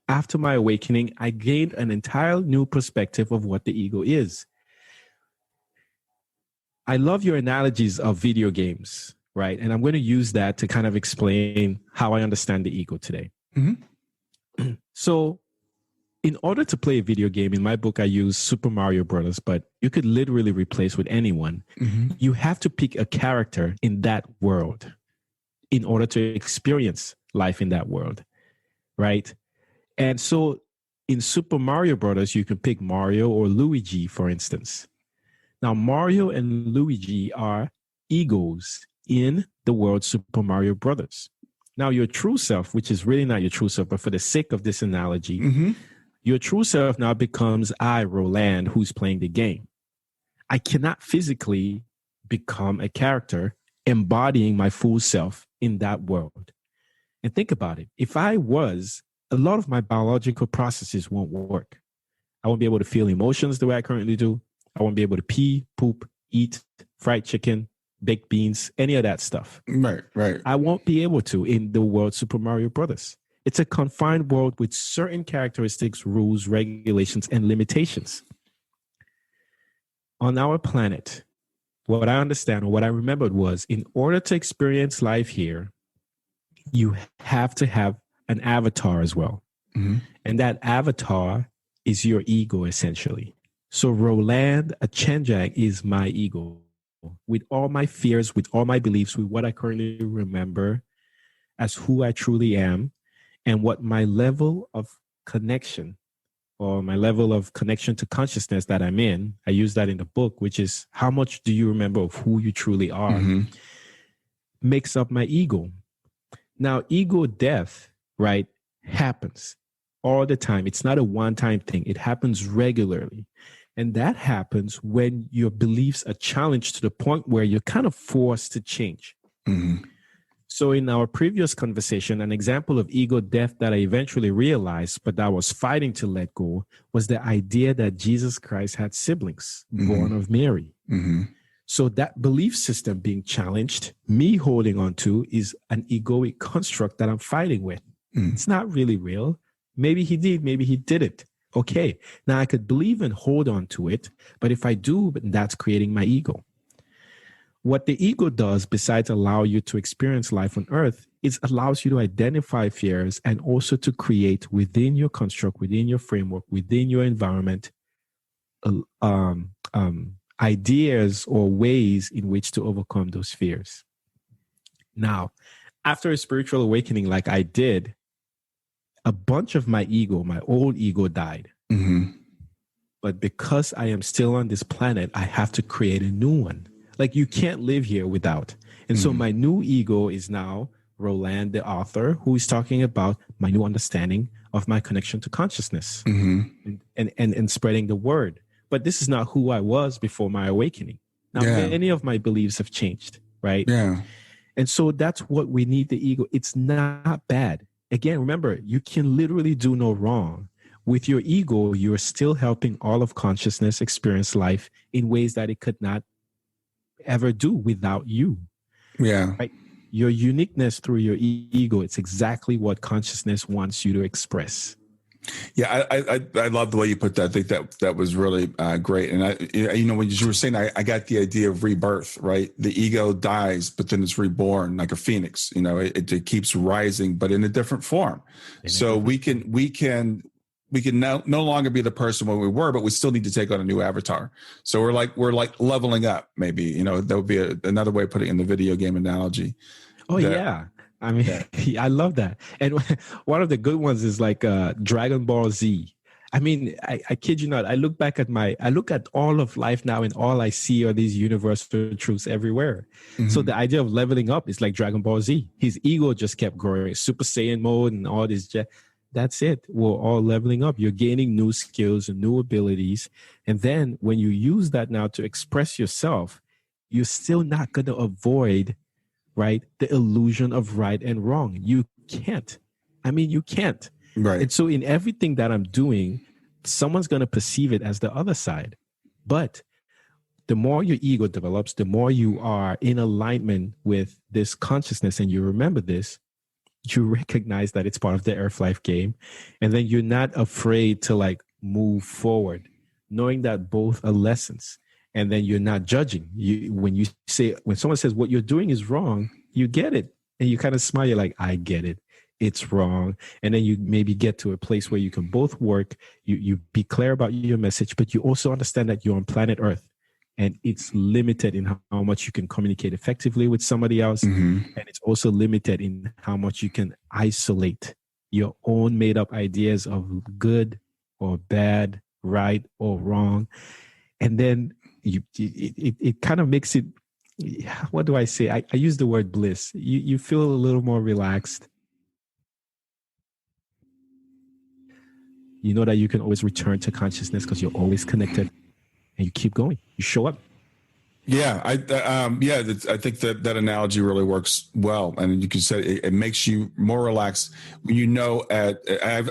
After my awakening, I gained an entire new perspective of what the ego is. I love your analogies of video games, right? And I'm going to use that to kind of explain how I understand the ego today. So, in order to play a video game, in my book, I use Super Mario Brothers, but you could literally replace with anyone. You have to pick a character in that world in order to experience life in that world, right? And so in Super Mario Brothers, you can pick Mario or Luigi, for instance. Now, Mario and Luigi are egos in the world Super Mario Brothers. Now, your true self, which is really not your true self, but for the sake of this analogy, your true self now becomes I, Roland, who's playing the game. I cannot physically become a character embodying my full self in that world. And think about it. If I was, a lot of my biological processes won't work. I won't be able to feel emotions the way I currently do. I won't be able to pee, poop, eat, fried chicken, baked beans, any of that stuff. Right. I won't be able to in the world Super Mario Brothers. It's a confined world with certain characteristics, rules, regulations, and limitations. On our planet, what I understand or what I remembered was, in order to experience life here, you have to have an avatar as well. And that avatar is your ego, essentially. So Roland Achenjang is my ego, with all my fears, with all my beliefs, with what I currently remember as who I truly am, and what my level of connection or my level of connection to consciousness that I'm in. I use that in the book, which is how much do you remember of who you truly are, makes up my ego. Now, ego death, right, happens all the time. It's not a one-time thing. It happens regularly. And that happens when your beliefs are challenged to the point where you're kind of forced to change. So in our previous conversation, an example of ego death that I eventually realized, but that I was fighting to let go, was the idea that Jesus Christ had siblings born of Mary. So that belief system being challenged, me holding on to, is an egoic construct that I'm fighting with. It's not really real. Maybe he did, maybe he didn't. Okay, now I could believe and hold on to it, but if I do, that's creating my ego. What the ego does, besides allow you to experience life on earth, is allows you to identify fears and also to create within your construct, within your framework, within your environment, ideas or ways in which to overcome those fears. Now, after a spiritual awakening like I did, a bunch of my ego, my old ego, died. But because I am still on this planet, I have to create a new one. Like, you can't live here without. And so my new ego is now Roland, the author, who is talking about my new understanding of my connection to consciousness and spreading the word. But this is not who I was before my awakening. Now, many of my beliefs have changed, right? And so that's what we need the ego. It's not bad. Again, remember, you can literally do no wrong. With your ego, you're still helping all of consciousness experience life in ways that it could not ever do without you. Right? Your uniqueness through your ego, it's exactly what consciousness wants you to express. I love the way you put that. I think that was really great. And when you were saying, I got the idea of rebirth, right? The ego dies, but then it's reborn like a phoenix. It keeps rising, but in a different form. So we can we can now no longer be the person when we were, but we still need to take on a new avatar. So we're like leveling up. Maybe, you know, that would be another way of putting it in the video game analogy. Oh, yeah. I mean, yeah. I love that. And one of the good ones is like Dragon Ball Z. I mean, I kid you not. I look at all of life now, and all I see are these universal truths everywhere. Mm-hmm. So the idea of leveling up is like Dragon Ball Z. His ego just kept growing, Super Saiyan mode and all this. That's it. We're all leveling up. You're gaining new skills and new abilities. And then when you use that now to express yourself, you're still not going to avoid, right, the illusion of right and wrong. You can't. I mean, you can't. Right. And so in everything that I'm doing, someone's going to perceive it as the other side. But the more your ego develops, the more you are in alignment with this consciousness, and you remember this, you recognize that it's part of the Earth Life game. And then you're not afraid to like move forward, knowing that both are lessons. And then you're not judging. When someone says what you're doing is wrong, you get it. And you kind of smile, you're like, I get it. It's wrong. And then you maybe get to a place where you can both work. You be clear about your message, but you also understand that you're on planet Earth and it's limited in how much you can communicate effectively with somebody else. Mm-hmm. And it's also limited in how much you can isolate your own made up ideas of good or bad, right or wrong. And then it kind of makes it, what do I say? I use the word bliss. You feel a little more relaxed. You know that you can always return to consciousness because you're always connected, and you keep going. You show up. Yeah, I think that analogy really works well, and you can say it makes you more relaxed when you know. I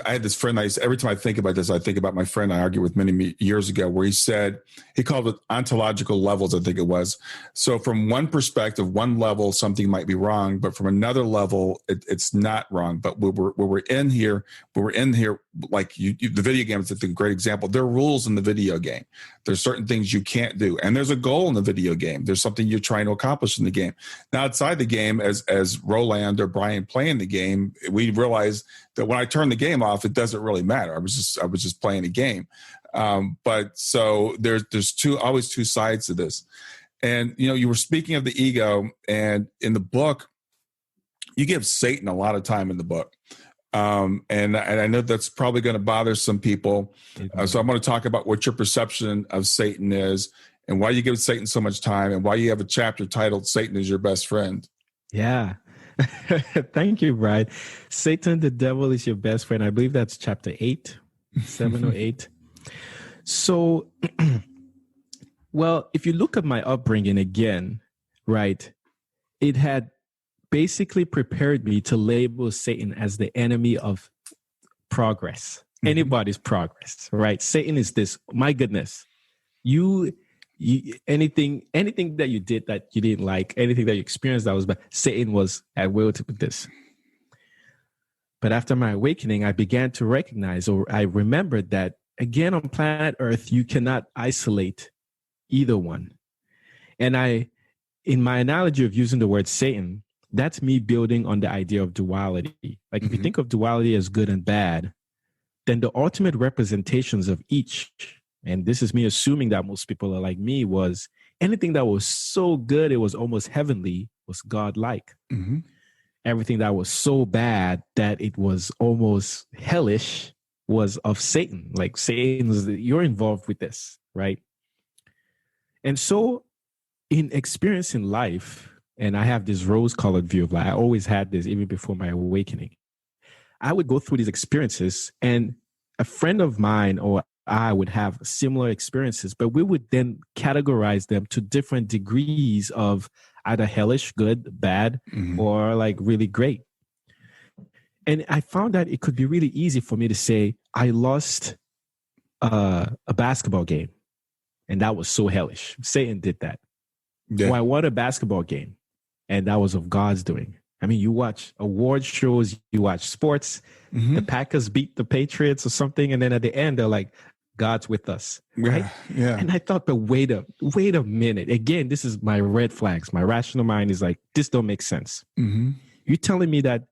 had this friend. Every time I think about this, I think about my friend I argued with many years ago, where he called it ontological levels. I think it was. So from one perspective, one level, something might be wrong, but from another level, it's not wrong. But we're in here, like the video game is a great example. There are rules in the video game. There's certain things you can't do, and there's a goal in the video game. There's something you're trying to accomplish in the game. Now, outside the game, as Roland or Brian playing the game, we realized that when I turn the game off, it doesn't really matter. I was just playing a game. But so there's always two sides to this. And you were speaking of the ego, and in the book, you give Satan a lot of time in the book. And I know that's probably going to bother some people. So I'm going to talk about what your perception of Satan is and why you give Satan so much time and why you have a chapter titled Satan is Your Best Friend. Yeah. Thank you, Brian. Satan, the devil is your best friend. I believe that's chapter 8, 7 or 8. So, well, if you look at my upbringing again, right, it had basically prepared me to label Satan as the enemy of progress, anybody's progress, right? Satan is this, my goodness, you anything that you did that you didn't like, anything that you experienced that was bad, Satan was at will to this. But after my awakening, I began to recognize, or I remembered that again, on planet Earth, you cannot isolate either one. And in my analogy of using the word Satan, that's me building on the idea of duality. Like if you think of duality as good and bad, then the ultimate representations of each, and this is me assuming that most people are like me, was anything that was so good it was almost heavenly was God-like. Mm-hmm. Everything that was so bad that it was almost hellish was of Satan. Like Satan's, you're involved with this, right? And so in experiencing life, and I have this rose-colored view of life. I always had this even before my awakening. I would go through these experiences, and a friend of mine or I would have similar experiences, but we would then categorize them to different degrees of either hellish, good, bad, or like really great. And I found that it could be really easy for me to say, I lost a basketball game, and that was so hellish. Satan did that. Yeah. Or I won a basketball game, and that was of God's doing. I mean, you watch award shows, you watch sports, the Packers beat the Patriots or something, and then at the end, they're like, God's with us, right? Yeah. And I thought, but wait a minute. Again, this is my red flags. My rational mind is like, this don't make sense. You're telling me that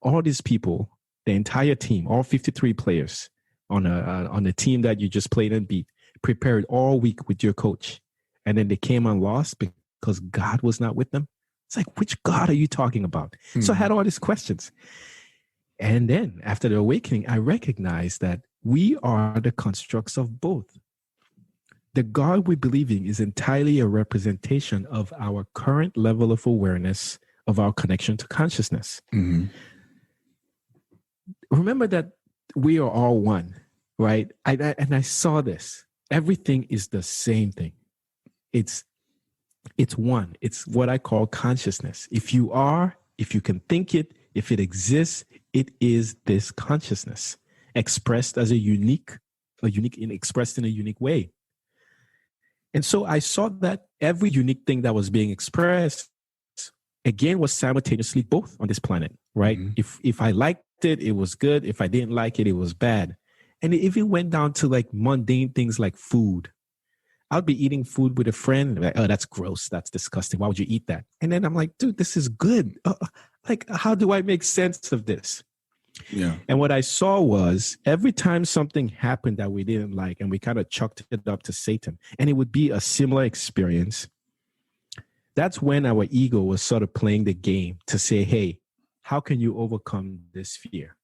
all these people, the entire team, all 53 players, on a team that you just played and beat, prepared all week with your coach, and then they came and lost because God was not with them. It's like, which God are you talking about? So I had all these questions. And then after the awakening, I recognized that we are the constructs of both. The God we believe in is entirely a representation of our current level of awareness of our connection to consciousness. Mm-hmm. Remember that we are all one, right? And I saw this. Everything is the same thing. It's one. It's what I call consciousness. If you can think it, if it exists, it is this consciousness expressed as expressed in a unique way. And so I saw that every unique thing that was being expressed, again, was simultaneously both on this planet, right? Mm-hmm. If I liked it, it was good. If I didn't like it, it was bad. And it even went down to like mundane things like food. I'll be eating food with a friend. Like, oh, that's gross. That's disgusting. Why would you eat that? And then I'm like, dude, this is good. Like, how do I make sense of this? Yeah. And what I saw was every time something happened that we didn't like, and we kind of chucked it up to Satan, and it would be a similar experience, that's when our ego was sort of playing the game to say, hey, how can you overcome this fear?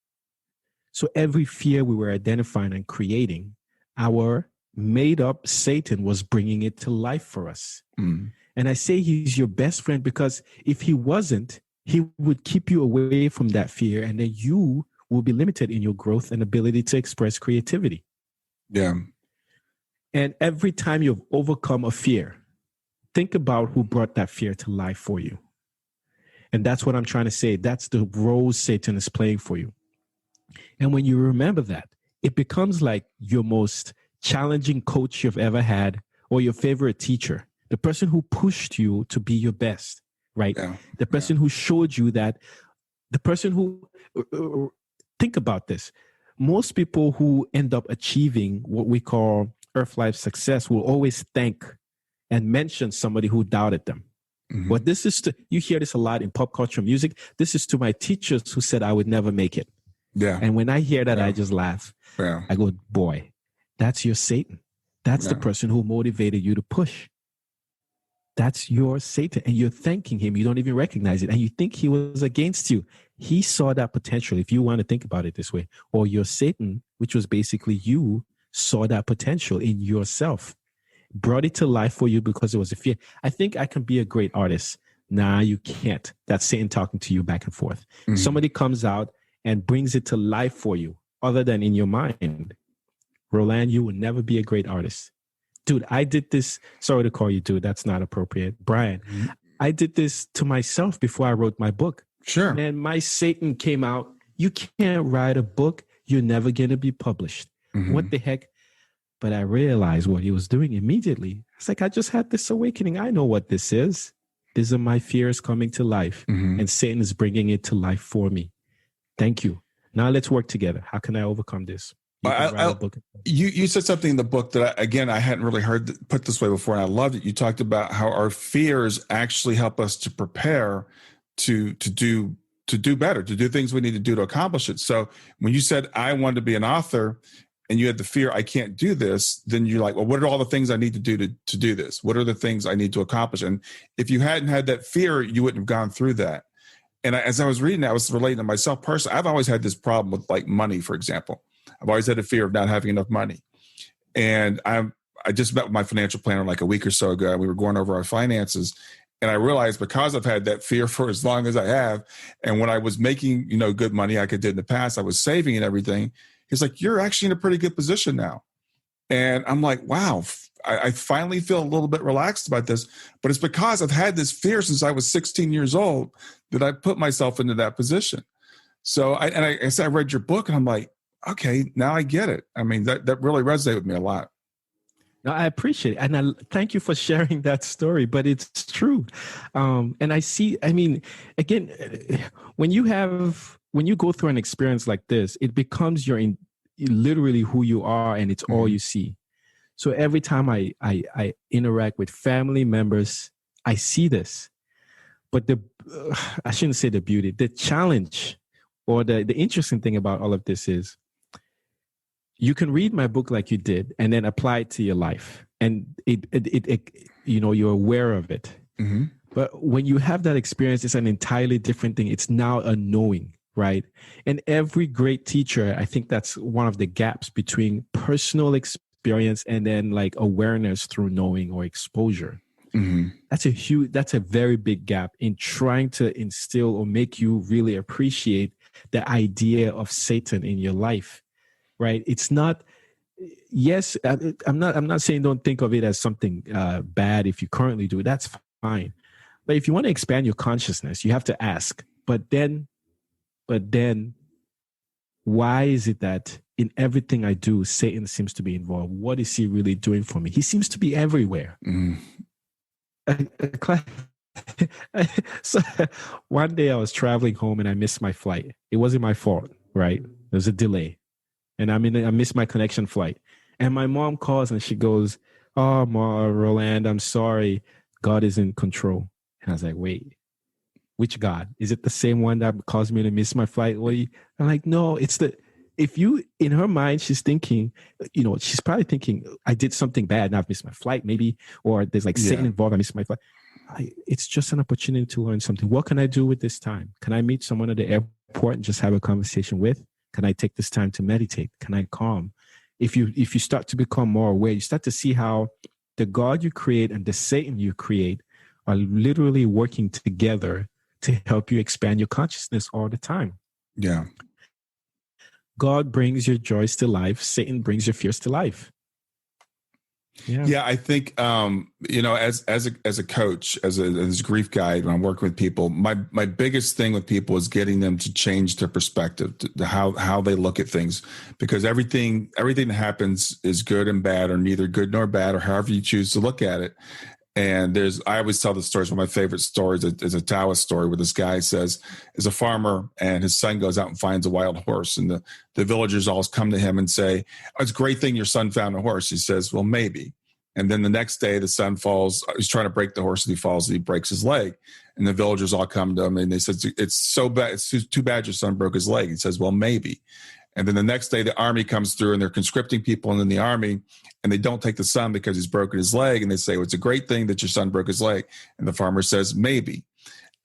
So every fear we were identifying and creating, our made up Satan was bringing it to life for us. Mm. And I say he's your best friend because if he wasn't, he would keep you away from that fear, and then you will be limited in your growth and ability to express creativity. Yeah. And every time you've overcome a fear, think about who brought that fear to life for you. And that's what I'm trying to say. That's the role Satan is playing for you. And when you remember that, it becomes like your most challenging coach you've ever had, or your favorite teacher, the person who pushed you to be your best, right? Yeah. The person who showed you that, the person who, think about this. Most people who end up achieving what we call earth life success will always thank and mention somebody who doubted them. Mm-hmm. But this is you hear this a lot in pop culture music. This is to my teachers who said I would never make it. Yeah. And when I hear that, I just laugh. Yeah. I go, boy, that's your Satan. That's the person who motivated you to push. That's your Satan. And you're thanking him. You don't even recognize it. And you think he was against you. He saw that potential, if you want to think about it this way. Or your Satan, which was basically you, saw that potential in yourself. Brought it to life for you because it was a fear. I think I can be a great artist. Nah, you can't. That's Satan talking to you back and forth. Mm-hmm. Somebody comes out and brings it to life for you, other than in your mind. Roland, you will never be a great artist. Dude, I did this. Sorry to call you dude. That's not appropriate. Brian, I did this to myself before I wrote my book. Sure. And my Satan came out. You can't write a book. You're never going to be published. Mm-hmm. What the heck? But I realized what he was doing immediately. It's like, I just had this awakening. I know what this is. These are my fears coming to life. Mm-hmm. And Satan is bringing it to life for me. Thank you. Now let's work together. How can I overcome this? You said something in the book that, I hadn't really heard put this way before, and I loved it. You talked about how our fears actually help us to prepare to do better, to do things we need to do to accomplish it. So when you said, I wanted to be an author, and you had the fear, I can't do this, then you're like, well, what are all the things I need to do to do this? What are the things I need to accomplish? And if you hadn't had that fear, you wouldn't have gone through that. And as I was reading, I was relating to myself personally. I've always had this problem with like money, for example. I've always had a fear of not having enough money. And I just met with my financial planner like a week or so ago. We were going over our finances. And I realized because I've had that fear for as long as I have, and when I was making, good money like I did in the past, I was saving and everything. He's like, you're actually in a pretty good position now. And I'm like, wow, I finally feel a little bit relaxed about this. But it's because I've had this fear since I was 16 years old that I put myself into that position. So I read your book and I'm like, okay, now I get it. I mean, that really resonated with me a lot. No, I appreciate it. And I thank you for sharing that story, but it's true. And I see, again, when you go through an experience like this, it becomes literally who you are, and it's all you see. So every time I interact with family members, I see this. But I shouldn't say the beauty, the challenge or the interesting thing about all of this is you can read my book like you did and then apply it to your life. And it you're aware of it. Mm-hmm. But when you have that experience, it's an entirely different thing. It's now a knowing, right? And every great teacher, I think that's one of the gaps between personal experience and then like awareness through knowing or exposure. Mm-hmm. That's a very big gap in trying to instill or make you really appreciate the idea of Satan in your life, right? It's not, yes, I'm not saying don't think of it as something bad if you currently do it. That's fine. But if you want to expand your consciousness, you have to ask, but then why is it that in everything I do, Satan seems to be involved? What is he really doing for me? He seems to be everywhere. Mm-hmm. So one day I was traveling home and I missed my flight. It wasn't my fault, right? There was a delay. And I missed my connection flight. And my mom calls and she goes, "Oh, Roland, I'm sorry. God is in control." And I was like, "Wait, which God? Is it the same one that caused me to miss my flight?" I'm like, "No, in her mind, she's thinking, she's probably thinking, I did something bad and I've missed my flight, maybe, or there's like Satan involved, I missed my flight." It's just an opportunity to learn something. What can I do with this time? Can I meet someone at the airport and just have a conversation with? Can I take this time to meditate? Can I calm? If you start to become more aware, you start to see how the God you create and the Satan you create are literally working together to help you expand your consciousness all the time. Yeah. God brings your joys to life. Satan brings your fears to life. Yeah, I think as a coach, as a grief guide, when I'm working with people, my biggest thing with people is getting them to change their perspective, to how they look at things, because everything that happens is good and bad, or neither good nor bad, or however you choose to look at it. And I always tell the stories. One of my favorite stories is a Taoist story where this guy is a farmer and his son goes out and finds a wild horse. And the villagers all come to him and say, "Oh, it's a great thing your son found a horse." He says, "Well, maybe." And then the next day the son falls. He's trying to break the horse and he falls and he breaks his leg. And the villagers all come to him and they said, "It's so bad. It's too bad your son broke his leg." He says, "Well, maybe." And then the next day, the army comes through and they're conscripting people in the army, and they don't take the son because he's broken his leg. And they say, "Well, it's a great thing that your son broke his leg." And the farmer says, "Maybe."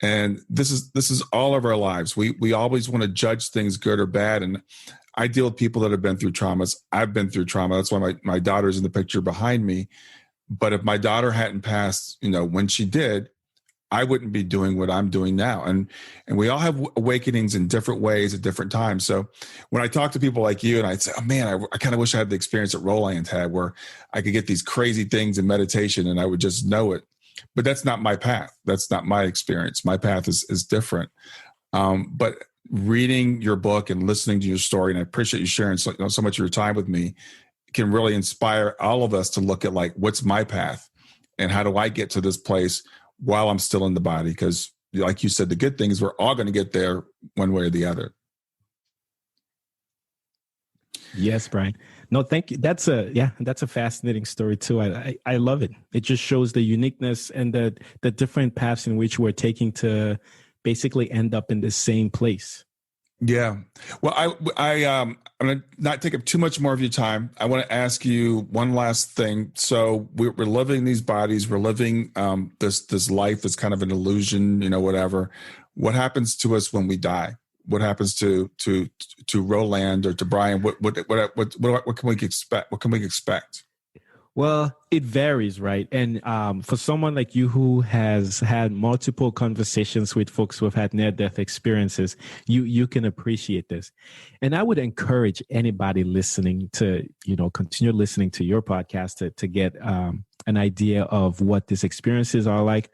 And this is all of our lives. We always want to judge things good or bad. And I deal with people that have been through traumas. I've been through trauma. That's why my daughter's in the picture behind me. But if my daughter hadn't passed, when she did, I wouldn't be doing what I'm doing now. And we all have awakenings in different ways at different times. So when I talk to people like you and I say, "Oh man, I kind of wish I had the experience that Roland had where I could get these crazy things in meditation and I would just know it." But that's not my path. That's not my experience. My path is different. But reading your book and listening to your story, and I appreciate you sharing so much of your time with me, can really inspire all of us to look at like, what's my path and how do I get to this place while I'm still in the body? Because like you said, the good thing is we're all going to get there one way or the other. Yes, Brian. No, thank you. That's a fascinating story too. I love it. It just shows the uniqueness and the different paths in which we're taking to basically end up in the same place. Yeah. Well, I'm going to not take up too much more of your time. I want to ask you one last thing. So we're living these bodies. We're living this life that's kind of an illusion, whatever. What happens to us when we die? What happens to Roland or to Brian? What can we expect? What can we expect? Well, it varies, right? And for someone like you who has had multiple conversations with folks who have had near-death experiences, you can appreciate this. And I would encourage anybody listening to, continue listening to your podcast to get an idea of what these experiences are like,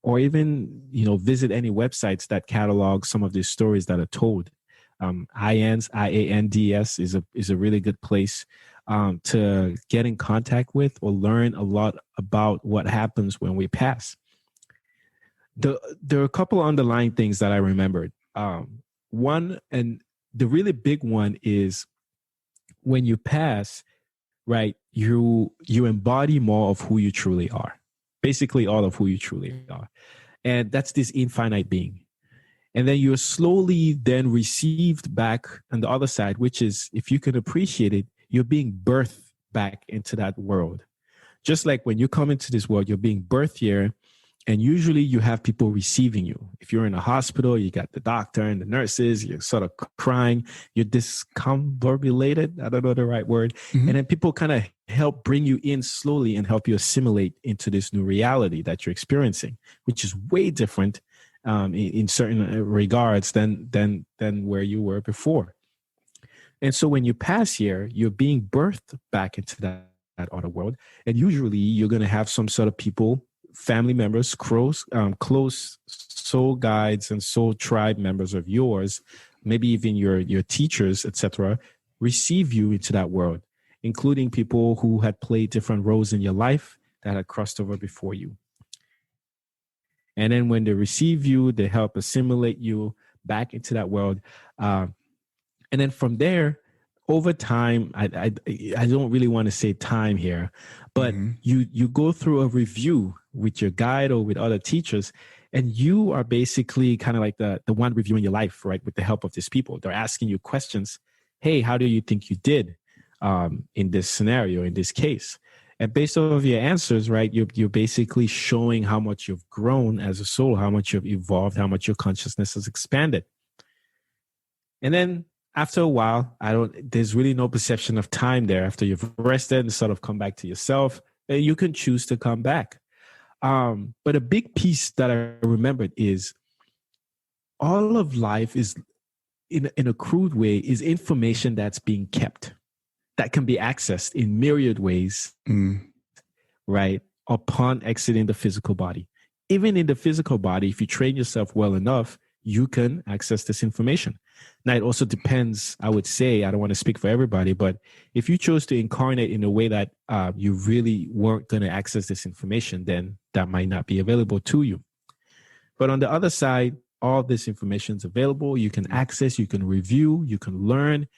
or even, visit any websites that catalog some of these stories that are told. IANDES is a really good place to get in contact with or learn a lot about what happens when we pass. There are a couple underlying things that I remembered. One, and the really big one, is when you pass, right, you embody more of who you truly are. Basically all of who you truly are. And that's this infinite being. And then you're slowly then received back on the other side, which is, if you can appreciate it, you're being birthed back into that world. Just like when you come into this world, you're being birthed here, and usually you have people receiving you. If you're in a hospital, you got the doctor and the nurses, you're sort of crying, you're discombobulated, I don't know the right word. And then people kind of help bring you in slowly and help you assimilate into this new reality that you're experiencing, which is way different in certain regards than where you were before. And so when you pass here, you're being birthed back into that other world. And usually you're going to have some sort of people, family members, close soul guides and soul tribe members of yours, maybe even your teachers, etc., receive you into that world, including people who had played different roles in your life that had crossed over before you. And then when they receive you, they help assimilate you back into that world. And then from there, over time, I don't really want to say time here, but you go through a review with your guide or with other teachers, and you are basically kind of like the one reviewing your life, right? With the help of these people. They're asking you questions. Hey, how do you think you did in this scenario, in this case? And based off your answers, right, you're basically showing how much you've grown as a soul, how much you've evolved, how much your consciousness has expanded. And then after a while, there's really no perception of time there. After you've rested and sort of come back to yourself, you can choose to come back. But a big piece that I remembered is all of life is, in a crude way, is information that's being kept, that can be accessed in myriad ways, right, upon exiting the physical body. Even in the physical body, if you train yourself well enough, you can access this information. Now, it also depends, I would say, I don't want to speak for everybody, but if you chose to incarnate in a way that you really weren't going to access this information, then that might not be available to you. But on the other side, all this information is available. You can access, you can review, you can learn.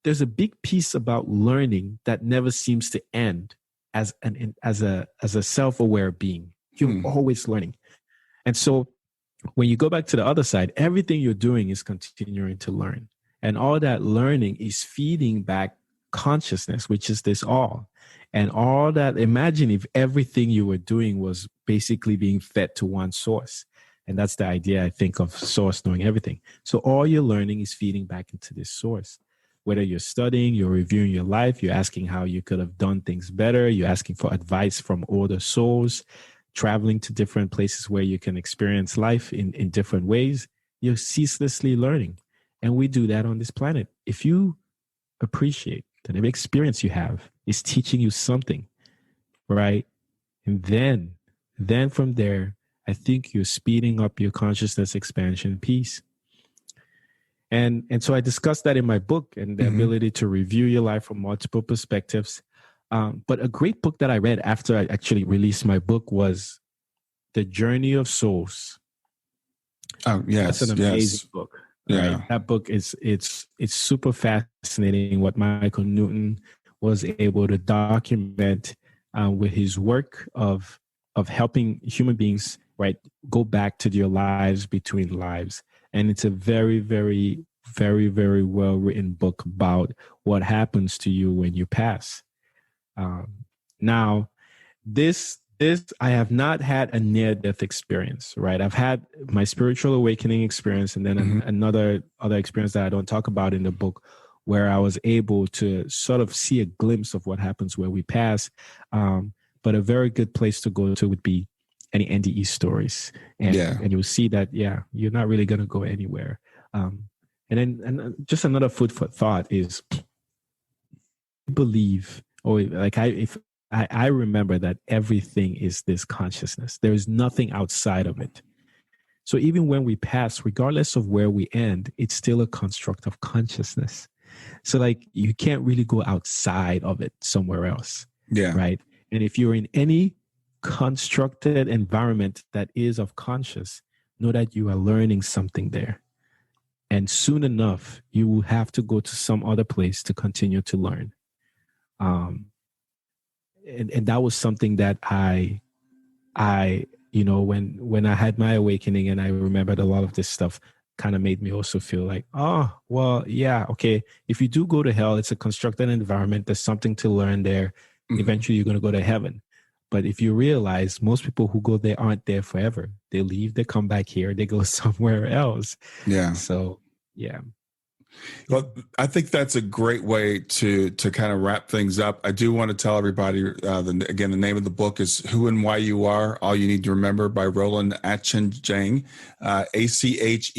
There's a big piece about learning that never seems to end as a self-aware being. You're always learning. And so when you go back to the other side, everything you're doing is continuing to learn. And all that learning is feeding back consciousness, which is this all. And all that, imagine if everything you were doing was basically being fed to one source. And that's the idea, I think, of source knowing everything. So all your learning is feeding back into this source. Whether you're studying, you're reviewing your life, you're asking how you could have done things better, you're asking for advice from older souls, traveling to different places where you can experience life in different ways, you're ceaselessly learning. And we do that on this planet. If you appreciate that every experience you have is teaching you something, right? And then from there, I think you're speeding up your consciousness expansion piece. And so I discussed that in my book, and the ability to review your life from multiple perspectives. But a great book that I read after I actually released my book was The Journey of Souls. Oh, yes. That's an amazing book. Yeah. Right? That book it's super fascinating what Michael Newton was able to document with his work of helping human beings, right, go back to their lives between lives. And it's a very, very, very, very well written book about what happens to you when you pass. Now, this I have not had a near-death experience, right? I've had my spiritual awakening experience, and then another experience that I don't talk about in the book, where I was able to sort of see a glimpse of what happens where we pass. But a very good place to go to would be any NDE stories, and you'll see that you're not really going to go anywhere. And just another food for thought is believe. I remember that everything is this consciousness. There is nothing outside of it. So even when we pass, regardless of where we end, it's still a construct of consciousness. So like you can't really go outside of it somewhere else. Yeah. Right. And if you're in any constructed environment that is of conscious, know that you are learning something there. And soon enough, you will have to go to some other place to continue to learn. And that was something that I when I had my awakening and I remembered a lot of this stuff, kind of made me also feel like, oh, well, yeah, okay. If you do go to hell, it's a constructed environment. There's something to learn there. Mhm. Eventually, you're going to go to heaven. But if you realize most people who go there aren't there forever, they leave, they come back here, they go somewhere else. Yeah. So, yeah. Well, I think that's a great way to kind of wrap things up. I do want to tell everybody, again, the name of the book is Who and Why You Are, All You Need to Remember by Roland Achenjang, Achenjang.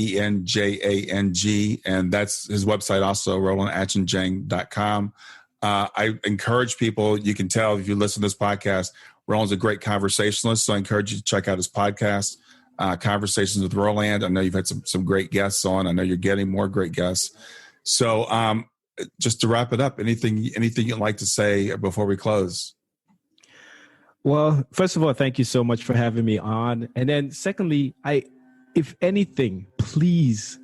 And that's his website also, rolandachenjang.com. I encourage people, you can tell if you listen to this podcast, Roland's a great conversationalist. So I encourage you to check out his podcast, Conversations with Roland. I know you've had some great guests on. I know you're getting more great guests. So just to wrap it up, anything you'd like to say before we close? Well, first of all, thank you so much for having me on. And then secondly, if anything, please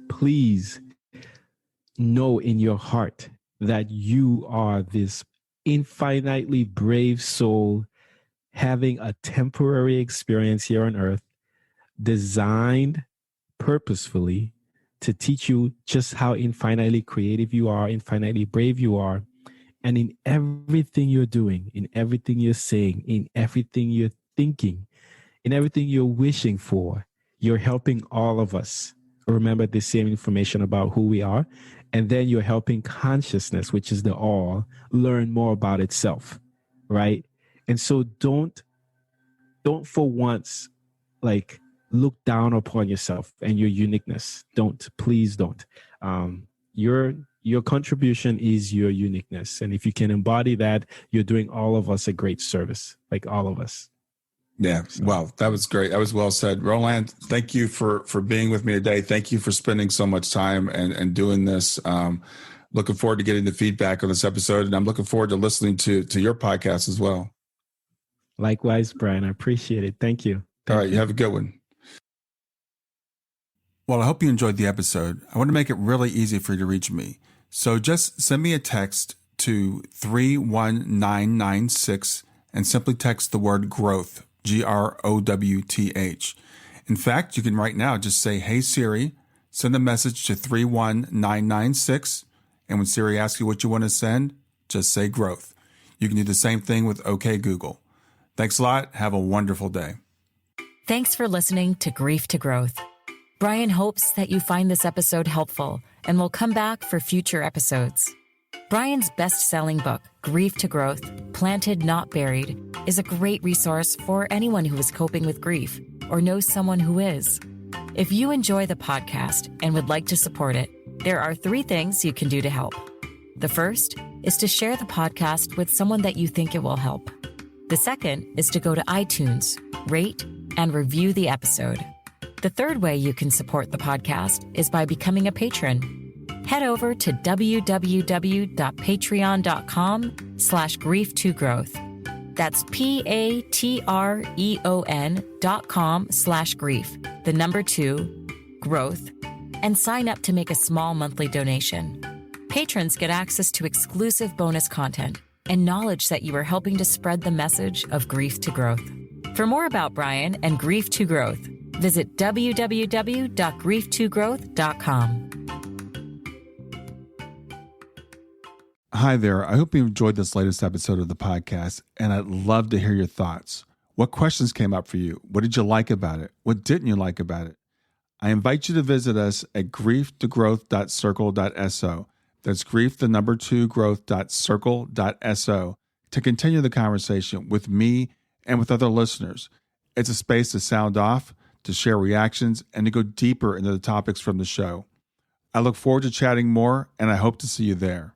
know in your heart that you are this infinitely brave soul having a temporary experience here on earth, designed purposefully to teach you just how infinitely creative you are, infinitely brave you are. And in everything you're doing, in everything you're saying, in everything you're thinking, in everything you're wishing for, you're helping all of us remember the same information about who we are. And then you're helping consciousness, which is the all, learn more about itself, right? And so don't for once, like, look down upon yourself and your uniqueness. Please don't. Your contribution is your uniqueness. And if you can embody that, you're doing all of us a great service, like all of us. Yeah. Wow. That was great. That was well said. Roland, thank you for being with me today. Thank you for spending so much time and doing this. Looking forward to getting the feedback on this episode. And I'm looking forward to listening to your podcast as well. Likewise, Brian. I appreciate it. Thank you. All right. You have a good one. Well, I hope you enjoyed the episode. I want to make it really easy for you to reach me. So just send me a text to 31996 and simply text the word growth, GROWTH. In fact, you can right now just say, "Hey Siri," send a message to 31996. And when Siri asks you what you want to send, just say growth. You can do the same thing with OK Google. Thanks a lot. Have a wonderful day. Thanks for listening to Grief to Growth. Brian hopes that you find this episode helpful and will come back for future episodes. Brian's best-selling book, Grief to Growth, Planted Not Buried, is a great resource for anyone who is coping with grief or knows someone who is. If you enjoy the podcast and would like to support it, there are 3 things you can do to help. The first is to share the podcast with someone that you think it will help. The second is to go to iTunes, rate, and review the episode. The third way you can support the podcast is by becoming a patron. Head over to www.patreon.com/grief2growth. That's patreon.com/grief, the number 2, growth, and sign up to make a small monthly donation. Patrons get access to exclusive bonus content and knowledge that you are helping to spread the message of grief to growth. For more about Brian and Grief to Growth, visit www.grief2growth.com. Hi there. I hope you enjoyed this latest episode of the podcast, and I'd love to hear your thoughts. What questions came up for you? What did you like about it? What didn't you like about it? I invite you to visit us at grieftogrowth.circle.so. That's grief, the number 2, growth.circle.so to continue the conversation with me and with other listeners. It's a space to sound off, to share reactions, and to go deeper into the topics from the show. I look forward to chatting more, and I hope to see you there.